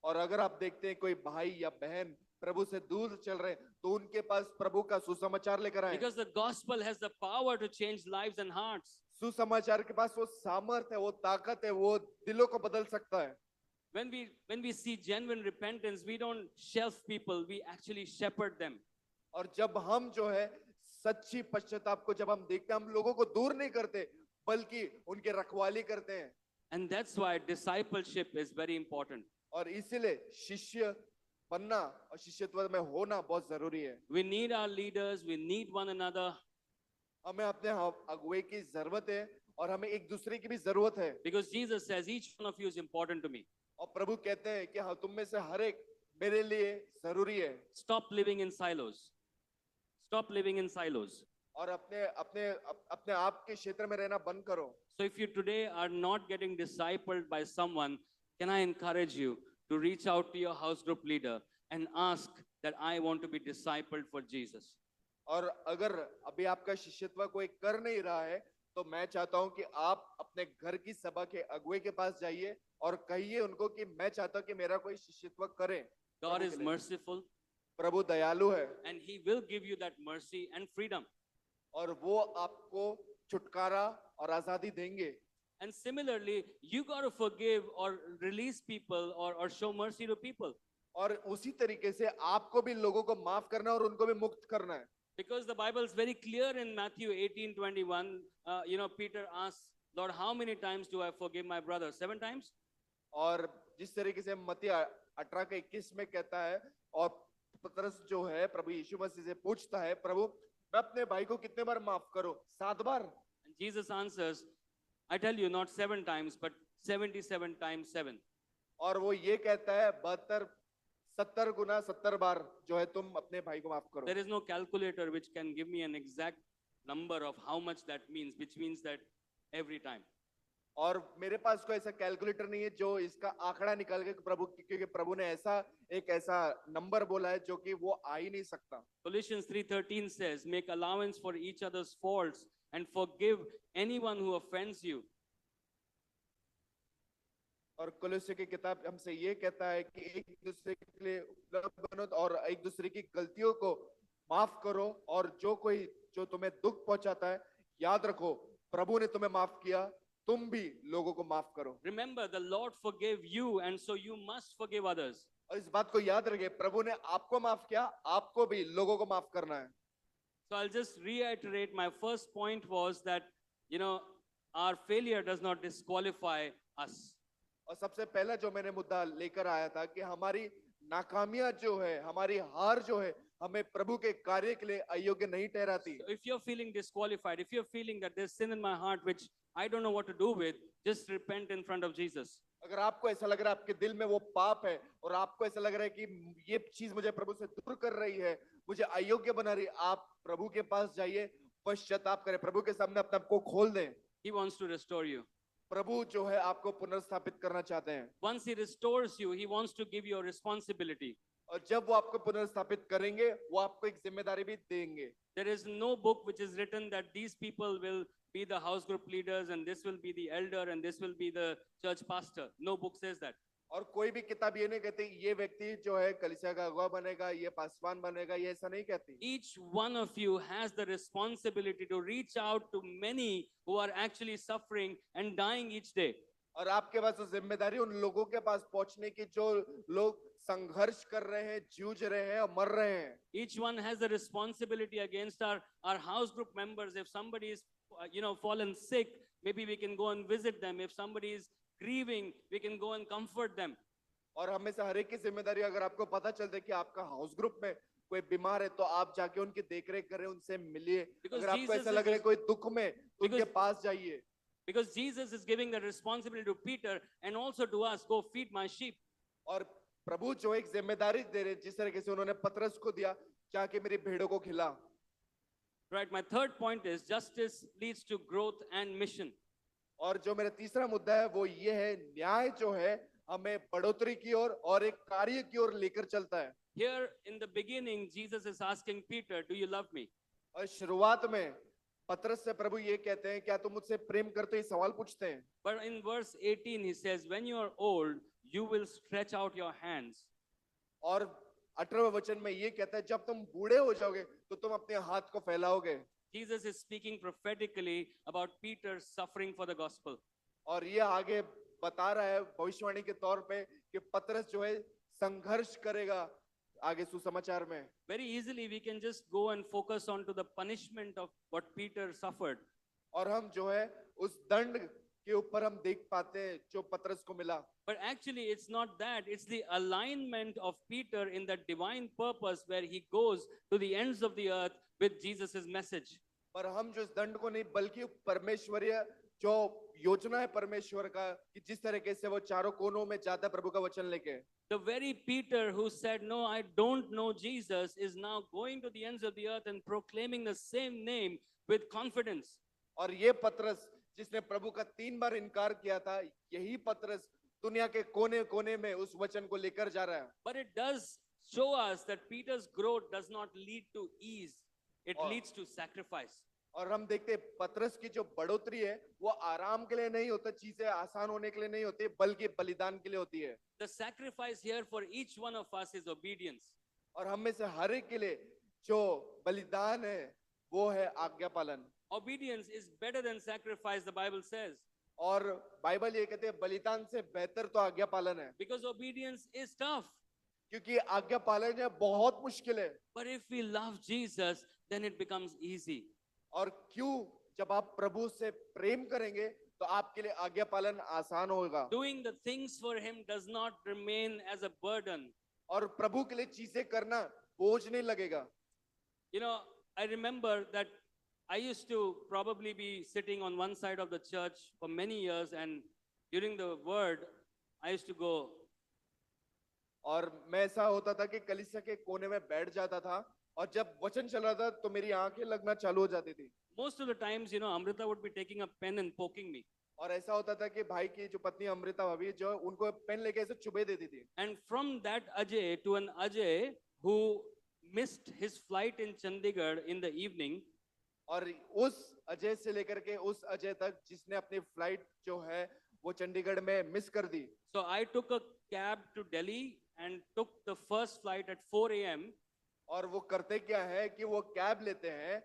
Speaker 2: और अगर आप देखते हैं कोई भाई या बहन प्रभु से दूर चल रहे हैं, तो उनके पास प्रभु का सुसमाचार लेकर आए।
Speaker 1: Because the gospel has the power to change lives and hearts.
Speaker 2: सुसमाचार के पास वो सामर्थ है, वो ताकत है, वो दिलों को बदल सकता है।
Speaker 1: When we see genuine repentance, we don't shelf people, we actually shepherd them.
Speaker 2: और जब हम जो है सच्ची पश्चाताप को जब हम देखते हैं, हम लोगों को दूर नहीं करते बल्कि उनके रखवाली करते हैं।
Speaker 1: And that's why discipleship is very important.
Speaker 2: और इसीलिए शिष्य बनना और शिष्यत्व में होना बहुत जरूरी है।
Speaker 1: We need our leaders, we need one another.
Speaker 2: हमें अपने अगुवे की जरूरत है और हमें एक दूसरे की भी जरूरत है।
Speaker 1: Because Jesus says each one of you is important to me.
Speaker 2: और प्रभु कहते हैं कि हाँ, तुम में से हर एक मेरे लिए जरूरी है।
Speaker 1: Stop living in silos. Stop living in silos.
Speaker 2: और अपने आप के क्षेत्र में रहना बंद करो।
Speaker 1: So if you today are not getting discipled by someone, can I encourage you to reach out to your house group leader and ask that I want to be discipled for Jesus.
Speaker 2: और अगर अभी आपका शिष्यत्व कोई कर नहीं रहा है, तो मैं चाहता हूं कि आप अपने घर की सभा के अगुवे के पास जाइए और कहिए उनको कि मैं चाहता हूं कि मेरा कोई शिष्यत्व करे।
Speaker 1: God is merciful
Speaker 2: प्रभु दयालु है
Speaker 1: and he will give you that mercy and freedom.
Speaker 2: और वो आपको छुटकारा और आजादी देंगे।
Speaker 1: And similarly, you got to forgive or release people or show mercy to people.
Speaker 2: और उसी तरीके से आपको भी लोगों को माफ करना और उनको भी मुक्त करना है।
Speaker 1: Because the Bible is very clear in Matthew 18:21. Peter asks, Lord, how many times do I forgive my brother? 7 times?
Speaker 2: और जिस तरीके से मत्ती 18:21 में कहता है, और पतरस जो है प्रभु यीशु मसीह से पूछता है, प्रभु मैं अपने भाई को कितने बार माफ करूं? 7 बार।
Speaker 1: And Jesus answers, I tell you, not 7 times, but 77 times 7.
Speaker 2: और वो ये कहता है 70 गुना 70 बार जो है तुम अपने भाई को माफ करो।
Speaker 1: There is no calculator which can give me an exact number of how much that means, which means that every time.
Speaker 2: और मेरे पास कोई ऐसा कैलकुलेटर नहीं है जो इसका आंकड़ा निकाल के प्रभु, क्योंकि प्रभु ने ऐसा नंबर बोला है जो कि वो आ ही नहीं सकता।
Speaker 1: Colossians 3:13 says, make allowance for each other's faults and forgive anyone who offends you.
Speaker 2: और कुलुस्से की किताब हमसे ये कहता है कि एक दूसरे के लिए उपलब्ध बनो और एक दूसरे की गलतियों को माफ करो, और जो तुम्हें दुख पहुंचाता है, याद रखो प्रभु ने तुम्हें माफ किया, तुम भी लोगों को माफ करो।
Speaker 1: Remember, the Lord forgave you, and so you must forgive others.
Speaker 2: और इस बात को याद रखे, प्रभु ने आपको माफ किया, आपको भी लोगों को माफ करना है।
Speaker 1: So I'll just reiterate, my first point was that, our failure does not disqualify us.
Speaker 2: और सबसे पहला जो मैंने मुद्दा लेकर आया था कि हमारी नाकामियां जो है, हमारी हार जो है, हमें प्रभु के कार्य के लिए अयोग्य नहीं ठहराती।
Speaker 1: So if you're feeling disqualified, if you're feeling that there's sin in my heart which I don't know what to do with, just repent in front of Jesus.
Speaker 2: अगर आपको ऐसा लग रहा है आपके दिल में वो पाप है और आपको ऐसा लग रहा है कि ये चीज मुझे प्रभु से दूर कर रही है, मुझे अयोग्य बना रही है, आप प्रभु के पास जाइए, पश्चाताप करें, प्रभु के सामने अपने आप को खोल दें।
Speaker 1: He wants to restore you.
Speaker 2: प्रभु जो है आपको पुनर्स्थापित करना चाहते हैं,
Speaker 1: Once he restores you, he wants to give you a responsibility.
Speaker 2: और जब वो आपको पुनर्स्थापित करेंगे, वो आपको एक जिम्मेदारी भी देंगे।
Speaker 1: There is no book which is written that these people will be the house group leaders and this will be the elder and this will be the church pastor. No book says that.
Speaker 2: और कोई भी किताब ये नहीं कहती ये व्यक्ति जो है कलीसिया का अगुवा बनेगा, ये पासवान बनेगा, ये ऐसा नहीं कहती।
Speaker 1: Each one of you has the responsibility to reach out to many who are actually suffering and dying each day.
Speaker 2: और आपके पास तो जिम्मेदारी उन लोगों के पास पहुंचने की जो लोग संघर्ष कर रहे हैं, जूझ रहे हैं और मर रहे हैं।
Speaker 1: Each one has the responsibility against our house group members. If somebody is, fallen sick, maybe we can go and visit them. If somebody is grieving, we can go and comfort them.
Speaker 2: और हमें से हर एक की जिम्मेदारी, अगर आपको पता चलता है कि आपका हाउस ग्रुप में कोई बीमार है, तो आप जाके उनकी देखरेख करें, उनसे मिलिए।
Speaker 1: Because
Speaker 2: अगर आपको
Speaker 1: Jesus
Speaker 2: ऐसा लग रहा है
Speaker 1: is-
Speaker 2: कोई दुख में, तो उनके
Speaker 1: Because-
Speaker 2: पास जाइए।
Speaker 1: Because Jesus is giving the responsibility to Peter and also to us, go feed my sheep.
Speaker 2: और प्रभु जो एक जिम्मेदारी दे रहे, जिस तरीके से उन्होंने पतरस को दिया, जाके मेरी भेड़ों को खिला।
Speaker 1: Right, my third point is justice leads to growth and mission.
Speaker 2: और जो मेरा तीसरा मुद्दा है वो ये है, न्याय जो है हमें बढ़ोतरी की ओर और एक कार्य की ओर लेकर चलता है।
Speaker 1: Here in the beginning, Jesus is asking Peter, do you love me?
Speaker 2: और शुरुआत में पतरस से प्रभु ये कहते हैं, क्या तुम मुझसे प्रेम करते हो, ये सवाल पूछते हैं।
Speaker 1: But in verse 18, he says, when you are old, you will stretch out your hands.
Speaker 2: और 18वें वचन में ये कहता है, जब तुम बूढ़े हो जाओगे तो तुम अपने हाथ को फैलाओगे।
Speaker 1: Jesus is speaking prophetically about Peter's suffering for the gospel.
Speaker 2: और ये आगे बता रहा है भविष्यवाणी के तौर पे कि पतरस जो है संघर्ष करेगा आगे सुसमाचार में।
Speaker 1: Very easily, we can just go and focus on to the punishment of what Peter suffered.
Speaker 2: और हम जो है उस दंड के ऊपर हम देख पाते हैं जो पतरस को मिला।
Speaker 1: But actually, it's not that. It's the alignment of Peter in the divine purpose where he goes to the ends of the earth with Jesus' message.
Speaker 2: पर हम जो इस दंड को नहीं, बल्कि परमेश्वरीय जो योजना है परमेश्वर का, कि जिस तरीके से वो चारों कोनों में जाता है प्रभु का वचन लेके।
Speaker 1: The very Peter who said, no, I don't know Jesus, is now going to the ends of the earth and proclaiming the same name with confidence.
Speaker 2: और ये पतरस जिसने प्रभु का 3 बार इनकार किया था, यही पतरस दुनिया के कोने कोने में उस वचन को लेकर जा रहा है।
Speaker 1: But it does show us that Peter's growth does not lead to ease. It
Speaker 2: और-
Speaker 1: leads to sacrifice.
Speaker 2: और हम देखते हैं पतरस की जो बढ़ोतरी है वो आराम के लिए नहीं होता, चीजें आसान होने के लिए नहीं होती, बल्कि बलिदान के लिए होती है।
Speaker 1: The sacrifice here for each one of us is obedience.
Speaker 2: और हम में से हर एक के लिए जो बलिदान है वो है आज्ञा पालन।
Speaker 1: Obedience is better than sacrifice, the Bible says.
Speaker 2: और बाइबल ये कहते हैं बलिदान से बेहतर तो आज्ञा पालन है,
Speaker 1: Because obedience is tough.
Speaker 2: क्योंकि आज्ञा पालन है बहुत मुश्किल है।
Speaker 1: But if we love Jesus, then it becomes easy.
Speaker 2: और क्यों, जब आप प्रभु से प्रेम करेंगे तो आपके लिए आज्ञा पालन आसान होगा,
Speaker 1: Doing the things for Him does not remain as a burden.
Speaker 2: और प्रभु के लिए चीजें करना बोझ नहीं लगेगा।
Speaker 1: I remember that I used to probably be sitting on one side of the church for many years, and during the word, I used to go,
Speaker 2: और मैं ऐसा होता था कि कलीसिया के कोने में बैठ जाता था, और जब वचन चल रहा था तो मेरी आंखें लगना चालू हो जाती थी।
Speaker 1: most of the times, Amrita would be taking a pen and poking me.
Speaker 2: और ऐसा होता था कि भाई की जो पत्नी अमृता भाभी जो उनको पेन लेके ऐसे चुभे देती थी।
Speaker 1: And from that Ajay to an Ajay who missed his flight in Chandigarh in the evening,
Speaker 2: और उस अजय से लेकर के उस अजय तक जिसने अपनी फ्लाइट जो है वो चंडीगढ़ में मिस कर दी।
Speaker 1: so I took a cab to Delhi and took the first flight at 4 a.m.
Speaker 2: और वो करते क्या है कि वो कैब लेते हैं,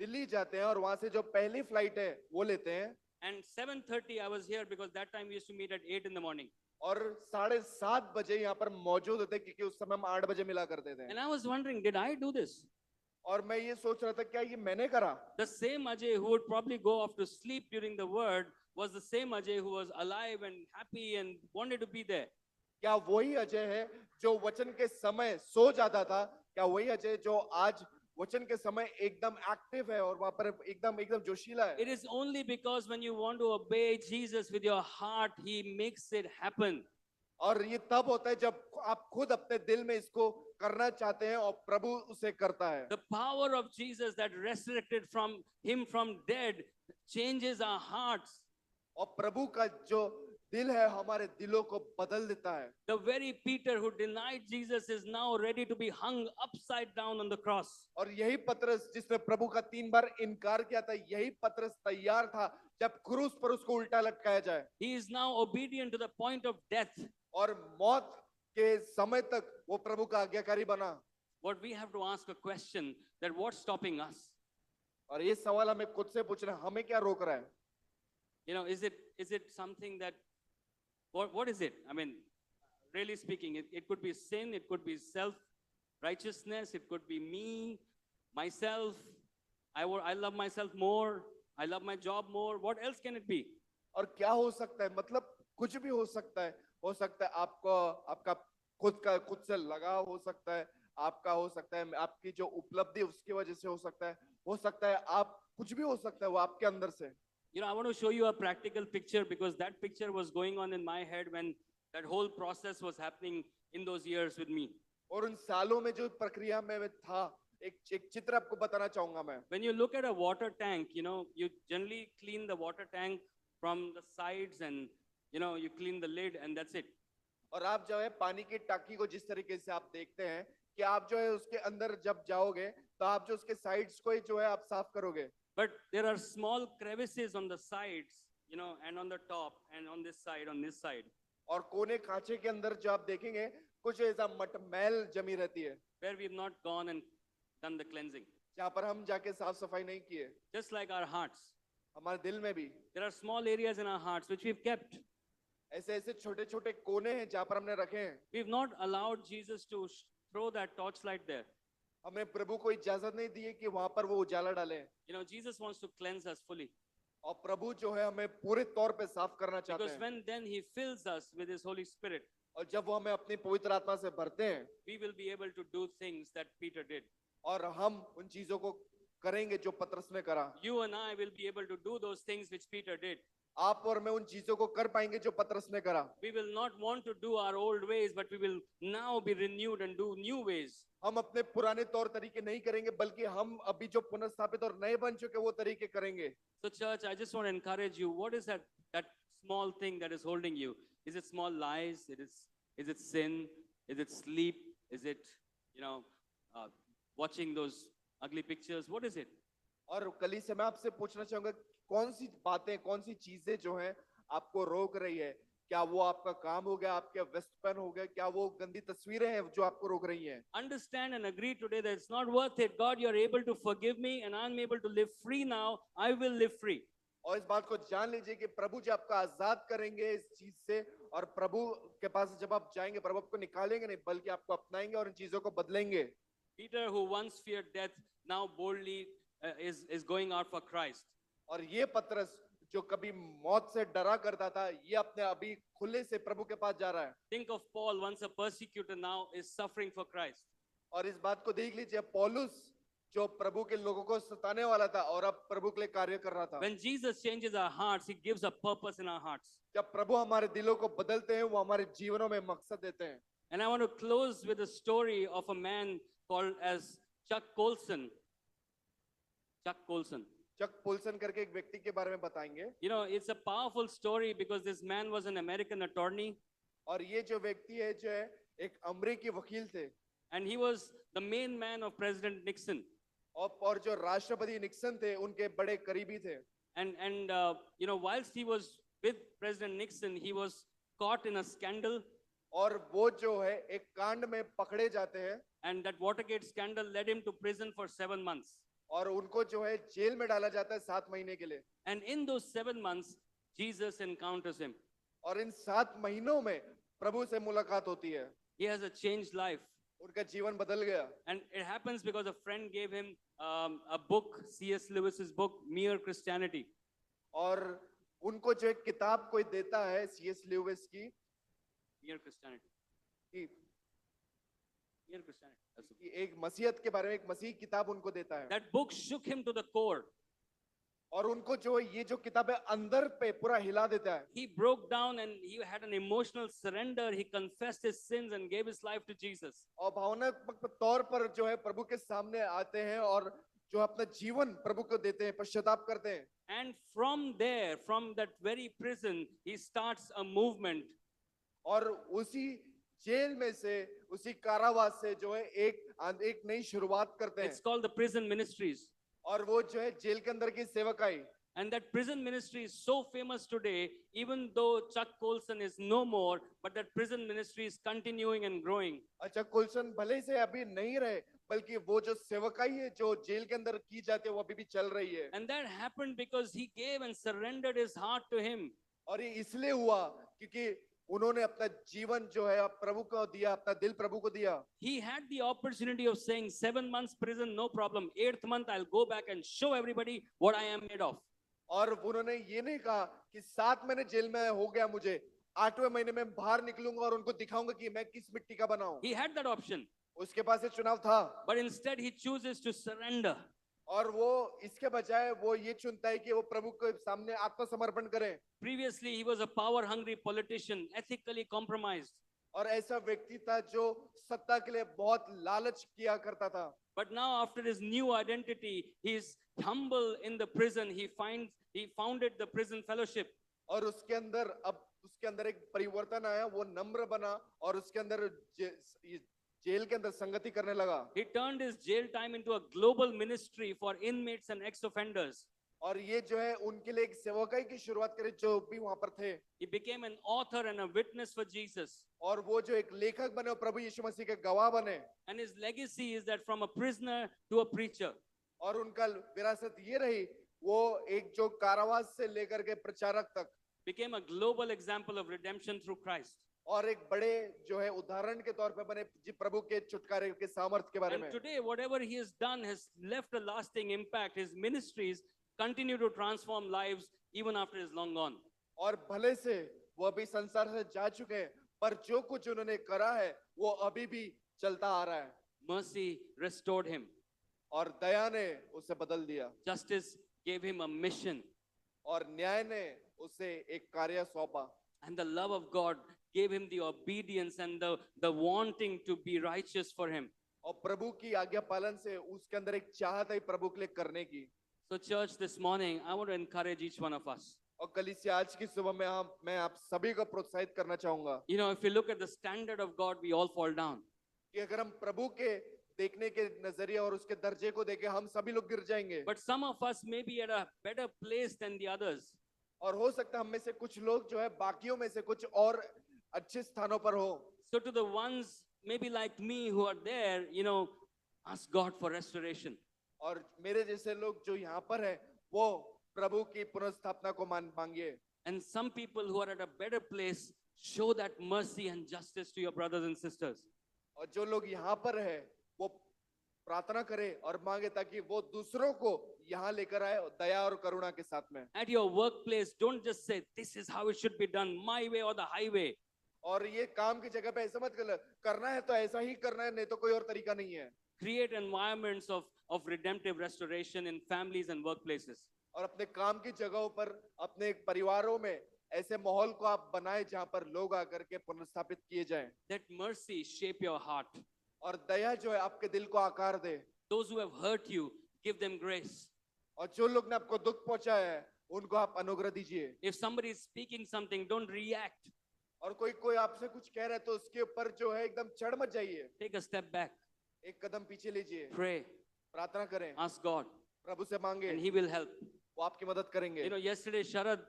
Speaker 2: दिल्ली जाते हैं और वहां से जो पहली फ्लाइट है वो लेते हैं।
Speaker 1: And 7:30 I was here because that time we used to meet at 8 in the morning.
Speaker 2: और 7:30 बजे यहाँ पर मौजूद होते क्योंकि उस समय हम 8 बजे मिला करते थे।
Speaker 1: And I was wondering, did I do this?
Speaker 2: और मैं ये सोच रहा था क्या ये मैंने करा?
Speaker 1: The same Ajay who would probably go off to sleep during the word was the same Ajay who was alive and happy and wanted to be there.
Speaker 2: क्या वही अजय है जो वचन के समय सो जाता था? क्या वही अजय जो आज वचन के समय एकदम एक्टिव है और वहां पर एकदम एकदम जोशीला है?
Speaker 1: It is only because when you want to obey Jesus with your heart, He makes it happen.
Speaker 2: और ये तब होता है जब आप खुद अपने दिल में इसको करना चाहते हैं और प्रभु उसे करता है।
Speaker 1: The power of Jesus that resurrected from Him from dead changes our hearts.
Speaker 2: और प्रभु का जो दिल है हमारे दिलों को बदल देता है।
Speaker 1: The very Peter who denied Jesus is now ready to be hung upside down on the cross.
Speaker 2: और यही पतरस जिसने प्रभु का 3 बार इनकार किया था, यही पतरस तैयार था जब क्रूस पर उसको उल्टा लटकाया जाए।
Speaker 1: He is now obedient to the point of death.
Speaker 2: और मौत के समय तक वो प्रभु का आज्ञाकारी बना।
Speaker 1: What we have to ask a question that what's stopping us?
Speaker 2: और ये सवाल हमें खुद से पूछना है, हमें क्या रोक रहा है?
Speaker 1: You know, is it something that what is it? I mean, really speaking, it could be sin, it could be self-righteousness, it could be me, myself. I love myself more. I love my job more. What else can it be?
Speaker 2: और क्या हो सकता है? मतलब कुछ भी हो सकता है। हो सकता है आपको आपका खुद से लगाव हो सकता है, आपका हो सकता है आपकी जो उपलब्धि उसकी वजह से हो सकता है आप कुछ भी हो सकता है वो आपके अंदर से।
Speaker 1: You know, I want to show you a practical picture because that picture was going on in my head when that whole process was happening in those years with me.
Speaker 2: और उन सालों में जो प्रक्रिया में मैं था, एक चित्र आपको बताना चाहूंगा मैं।
Speaker 1: When you look at a water tank, you know, you generally clean the water tank from the sides and, you know, you clean the lid and that's it.
Speaker 2: और आप जो है पानी की टाकी को जिस तरीके से आप देखते हैं कि आप जो है उसके अंदर जब जाओगे तो आप जो उसके साइड्स को ही जो है आप साफ करोगे।
Speaker 1: But there are small crevices on the sides, you know, and on the top and on this side.
Speaker 2: और कोने खांचे के अंदर जो आप देखेंगे कुछ ऐसा मटमैल जमी रहती है
Speaker 1: Where we've not gone and done the cleansing.
Speaker 2: जहाँ पर हम जाके साफ सफाई नहीं किए।
Speaker 1: Just like our hearts.
Speaker 2: हमारे दिल में भी
Speaker 1: There are small areas in our hearts which we've kept.
Speaker 2: ऐसे ऐसे छोटे छोटे कोने हैं जहाँ पर हमने रखे हैं।
Speaker 1: We've not allowed Jesus to throw that torchlight there.
Speaker 2: हमने प्रभु को इजाजत नहीं दी है कि वहां पर वो उजाला डाले।
Speaker 1: You know, Jesus wants to cleanse us fully.
Speaker 2: और प्रभु जो है हमें पूरे तौर पे साफ करना चाहते
Speaker 1: Because
Speaker 2: हैं।
Speaker 1: when then He fills us with His Holy Spirit,
Speaker 2: और जब वो हमें अपनी पवित्र आत्मा से भरते हैं
Speaker 1: we will be able to do things that Peter did.
Speaker 2: और हम उन चीजों को करेंगे जो पतरस ने करा।
Speaker 1: You and I will be able to do those things which Peter did.
Speaker 2: आप और मैं उन चीजों को कर पाएंगे जो पतरस ने करा।
Speaker 1: We will not want to do our old ways, but we will now be renewed and do new ways.
Speaker 2: हम अपने पुराने तौर तरीके नहीं करेंगे बल्कि हम अभी जो पुनर्स्थापित और नए बन चुके वो तरीके करेंगे।
Speaker 1: So church, I just want to encourage you. What is that small thing that is holding you? Is it small lies? Is it sin? Is it sleep? Is it, you know, watching those ugly pictures? What is it?
Speaker 2: और कली से मैं आपसे पूछना चाहूंगा कौन सी बातें कौन सी चीजें जो हैं आपको रोक रही है? क्या वो आपका काम हो गया, आपके व्यस्तपन हो गया, क्या वो गंदी तस्वीरें हैं जो आपको रोक रही हैं?
Speaker 1: Understand and agree today that it's not worth it. God, you're able to forgive me and I'm able to live free now. I will live free.
Speaker 2: और इस बात को जान लीजिए कि प्रभु जी आपका आजाद करेंगे इस चीज से और प्रभु के पास जब आप जाएंगे प्रभु आपको निकालेंगे नहीं बल्कि आपको अपनाएंगे और इन चीजों को बदलेंगे।
Speaker 1: Peter, who once feared death, now boldly is going out for Christ.
Speaker 2: और ये पतरस जो कभी मौत से डरा करता था ये अपने अभी खुले से प्रभु के पास जा रहा है।
Speaker 1: Think of Paul, once a persecutor, now is suffering for Christ.
Speaker 2: और इस बात को देख लीजिए पौलुस जो प्रभु के लोगों को सताने वाला था और अब प्रभु के लिए कार्य कर रहा था।
Speaker 1: When Jesus changes our hearts, He gives a purpose in our hearts.
Speaker 2: जब प्रभु हमारे दिलों को बदलते हैं वो हमारे जीवनों में मकसद देते हैं।
Speaker 1: And I want to close with a story of a man called as Chuck Colson. Chuck Colson.
Speaker 2: Chak Polson करके एक व्यक्ति के बारे में बताएंगे।
Speaker 1: You know, it's a powerful story because this man was an American attorney
Speaker 2: और ये जो व्यक्ति है जो है एक अमेरिकी वकील थे
Speaker 1: and he was the main man of President Nixon.
Speaker 2: और जो राष्ट्रपति निक्सन थे उनके बड़े करीबी थे।
Speaker 1: And you know, whilst he was with President Nixon, he was caught in a scandal,
Speaker 2: और वो जो है एक कांड में पकड़े जाते हैं
Speaker 1: and that Watergate scandal led him to prison for 7 months.
Speaker 2: और उनको जो है जेल में डाला जाता है 7 महीने के लिए।
Speaker 1: And in those 7 months, Jesus encounters him.
Speaker 2: और इन 7 महीनों में प्रभु से मुलाकात होती है।
Speaker 1: He has a changed life.
Speaker 2: उनका जीवन बदल गया।
Speaker 1: And it happens because a friend gave him a book, C.S. Lewis's book, Mere Christianity.
Speaker 2: और उनको जो एक किताब कोई देता है सीएस ल्यूइस की
Speaker 1: Mere Christianity.
Speaker 2: कि
Speaker 1: Mere Christianity. That's the book.
Speaker 2: कि एक मसीहत के बारे में एक मसीह किताब उनको देता है।
Speaker 1: That book shook him to the core.
Speaker 2: और उनको जो ये जो किताब है अंदर पे पूरा हिला देता है।
Speaker 1: He broke down and he had an emotional surrender. He confessed his sins and gave his life to Jesus.
Speaker 2: और भावनात्मक तौर पर जो है प्रभु के सामने आते हैं और जो अपना जीवन प्रभु को देते हैं, पश्चाताप करते हैं।
Speaker 1: And from there, from that very prison, he starts a movement.
Speaker 2: और उसी जेल में से उसी कारावास से जो है एक नई शुरुआत करते हैं।
Speaker 1: It's called the prison ministries.
Speaker 2: और वो जो है जेल के अंदर की सेवकाई।
Speaker 1: And that prison ministry is so famous today, even though Chuck Colson is no more, but that prison ministry is continuing and growing.
Speaker 2: अच्छा कुलसन भले से अभी नहीं रहे, बल्कि वो जो सेवकाई है जो जेल के अंदर की जाती है वो अभी भी चल रही है।
Speaker 1: And that happened because he gave and surrendered his heart to him.
Speaker 2: और ये इसलिए हुआ क्योंकि उन्होंने अपना जीवन जो है प्रभु को दिया, अपना दिल प्रभु को दिया।
Speaker 1: He had the opportunity of saying 7 months prison, no problem. 8th month, I'll go back and show everybody what I am made of.
Speaker 2: और उन्होंने ये नहीं कहा कि 7 महीने जेल में हो गया मुझे, 8वें महीने में बाहर निकलूंगा और उनको दिखाऊंगा कि मैं किस मिट्टी का बना हूं।
Speaker 1: He had that option.
Speaker 2: उसके पास ये चुनाव था।
Speaker 1: But instead, he chooses to surrender.
Speaker 2: और वो इसके बजाय वो ये चुनता है कि वो प्रभु के सामने आत्मसमर्पण करे।
Speaker 1: Previously, he was a power hungry politician, ethically compromised.
Speaker 2: और ऐसा व्यक्ति था जो सत्ता के लिए बहुत लालच किया करता था।
Speaker 1: But now, after his new identity, he is humble in the prison. He founded the prison fellowship.
Speaker 2: और उसके अंदर एक परिवर्तन आया, वो नम्र बना और उसके अंदर जेल के अंदर संगति करने लगा।
Speaker 1: He turned his jail time into a global ministry for inmates and ex-offenders.
Speaker 2: और ये जो है उनके लिए एक सेवकाई की शुरुआत करे जो भी वहां पर थे।
Speaker 1: He became an author and a witness for Jesus.
Speaker 2: और वो जो एक लेखक बने और प्रभु यीशु मसीह के गवाह बने।
Speaker 1: And his legacy is that from a prisoner to a preacher.
Speaker 2: और उनका विरासत ये रही, वो एक जो कारावास से लेकर के प्रचारक तक
Speaker 1: Became a global example of redemption through Christ.
Speaker 2: और एक बड़े जो है उदाहरण के तौर पे बने जी प्रभु के छुटकारे के सामर्थ के बारे
Speaker 1: And
Speaker 2: में।
Speaker 1: today, whatever he has done has left a lasting impact. His ministries continue to transform lives even after he's long gone.
Speaker 2: और भले से वो अभी संसार से जा चुके हैं, पर जो कुछ उन्होंने करा है वो अभी भी चलता आ रहा है।
Speaker 1: Mercy restored him.
Speaker 2: और दया ने उसे बदल दिया
Speaker 1: Justice gave him a mission.
Speaker 2: और न्याय ने उसे एक कार्य सौंपा।
Speaker 1: And the love of God gave him the obedience and the wanting to be righteous for him.
Speaker 2: और प्रभु की आज्ञा पालन से उसके अंदर एक चाहत है प्रभु के लिए करने की।
Speaker 1: So church, this morning, I want to encourage each one of us.
Speaker 2: और कलीसिया आज की सुबह में मैं आप सभी को प्रोत्साहित करना चाहूंगा
Speaker 1: You know, if you look at the standard of God, we all fall down.
Speaker 2: कि अगर हम प्रभु के देखने के नजरिए और उसके दर्जे को देखें, हम सभी लोग गिर जाएंगे।
Speaker 1: But some of us may be at a better place than the others.
Speaker 2: और हो सकता है हम में से कुछ लोग जो है बाकियों में से कुछ और अच्छे स्थानों पर हो।
Speaker 1: So to the ones maybe like me who are there, you know, ask God for restoration.
Speaker 2: और मेरे जैसे लोग जो यहाँ पर हैं, वो प्रभु की पुनर्स्थापना को मांगिए।
Speaker 1: And some people who are at a better place, show that mercy and justice to your brothers and sisters.
Speaker 2: और जो लोग यहाँ पर है, वो प्रार्थना करे और मांगे ताकि वो दूसरों को यहाँ लेकर आए दया और करुणा के साथ में।
Speaker 1: At your workplace, don't just say, this is how it should be done, my way or the highway.
Speaker 2: और ये काम की जगह पे ऐसा मत करना है तो ऐसा ही करना है, नहीं तो कोई और तरीका नहीं है।
Speaker 1: Create environments of redemptive restoration in families and workplaces.
Speaker 2: और अपने काम की जगहों पर अपने परिवारों में ऐसे माहौल को आप बनाए जहां पर लोग आकर के पुनर्स्थापित किए जाएं।
Speaker 1: Let mercy shape your heart.
Speaker 2: और दया जो है आपके दिल को आकार दे।
Speaker 1: Those who have hurt you, give them grace.
Speaker 2: और जो लोग ने आपको दुख पहुंचाया है उनको आप अनुग्रह दीजिए।
Speaker 1: If somebody is speaking something, don't react.
Speaker 2: और कोई कोई आपसे कुछ कह रहा है तो उसके ऊपर जो है एकदम चढ़ मत जाइए,
Speaker 1: Take a step back.
Speaker 2: एक कदम पीछे लीजिए,
Speaker 1: Pray.
Speaker 2: प्रार्थना करें,
Speaker 1: Ask God.
Speaker 2: प्रभु से मांगे,
Speaker 1: And He will help.
Speaker 2: वो आपकी मदद करेंगे।
Speaker 1: You know, yesterday Sharad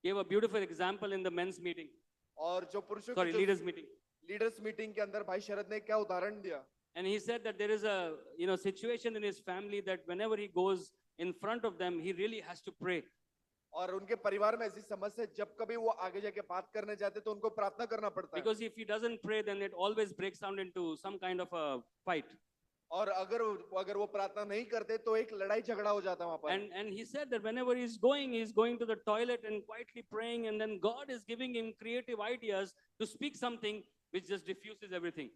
Speaker 1: gave a beautiful example in the men's meeting.
Speaker 2: और जो पुरुषों
Speaker 1: Sorry,
Speaker 2: की
Speaker 1: leaders meeting.
Speaker 2: लीडर्स मीटिंग के अंदर भाई शरद ने क्या उदाहरण दिया,
Speaker 1: And he said that there is a, situation in his family that whenever he goes in front of them, he really has to pray.
Speaker 2: और उनके परिवार में ऐसी समस्या है, जब कभी वो आगे जाके बात करने जाते तो उनको प्रार्थना करना पड़ता है।
Speaker 1: Because if he doesn't pray, then it always breaks down into some kind of a fight.
Speaker 2: और अगर वो प्रार्थना नहीं करते तो एक लड़ाई झगड़ा हो जाता है वहां पर।
Speaker 1: And he said that whenever he's going to the toilet and quietly praying, and then God is giving him creative ideas to speak something which just diffuses everything.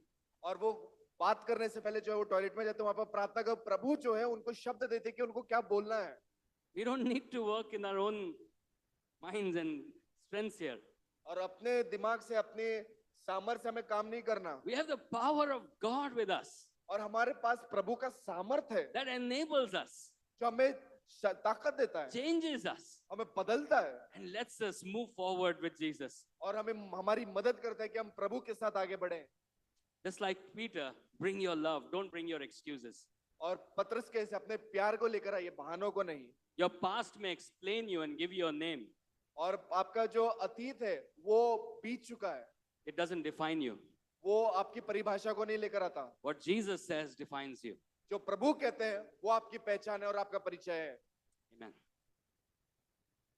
Speaker 2: और वो बात करने से पहले जो है वो टॉयलेट में जाते वहां पर प्रार्थना कर, प्रभु जो है उनको शब्द देते कि उनको क्या बोलना है।
Speaker 1: We don't need to work in our own minds and strengths here.
Speaker 2: और अपने दिमाग से अपने सामर्थ्य हमें काम नहीं करना,
Speaker 1: We have the power of God with us
Speaker 2: और हमारे पास प्रभु का सामर्थ्य है
Speaker 1: that enables us,
Speaker 2: जो हमें ताकत देता है,
Speaker 1: changes us,
Speaker 2: हमें बदलता है
Speaker 1: and lets us move forward with Jesus.
Speaker 2: और हमें हमारी मदद करता है कि हम प्रभु के साथ आगे बढ़ें।
Speaker 1: Just like Peter, bring your love, don't bring your excuses.
Speaker 2: और पतरस कैसे अपने प्यार को लेकर आइए, बहानों को नहीं।
Speaker 1: Your past may explain you and give you a name.
Speaker 2: और आपका जो अतीत है वो बीत चुका है,
Speaker 1: It doesn't define you.
Speaker 2: वो आपकी परिभाषा को नहीं लेकर आता।
Speaker 1: What Jesus says defines you.
Speaker 2: जो प्रभु कहते हैं वो आपकी पहचान है और आपका परिचय है।
Speaker 1: Amen.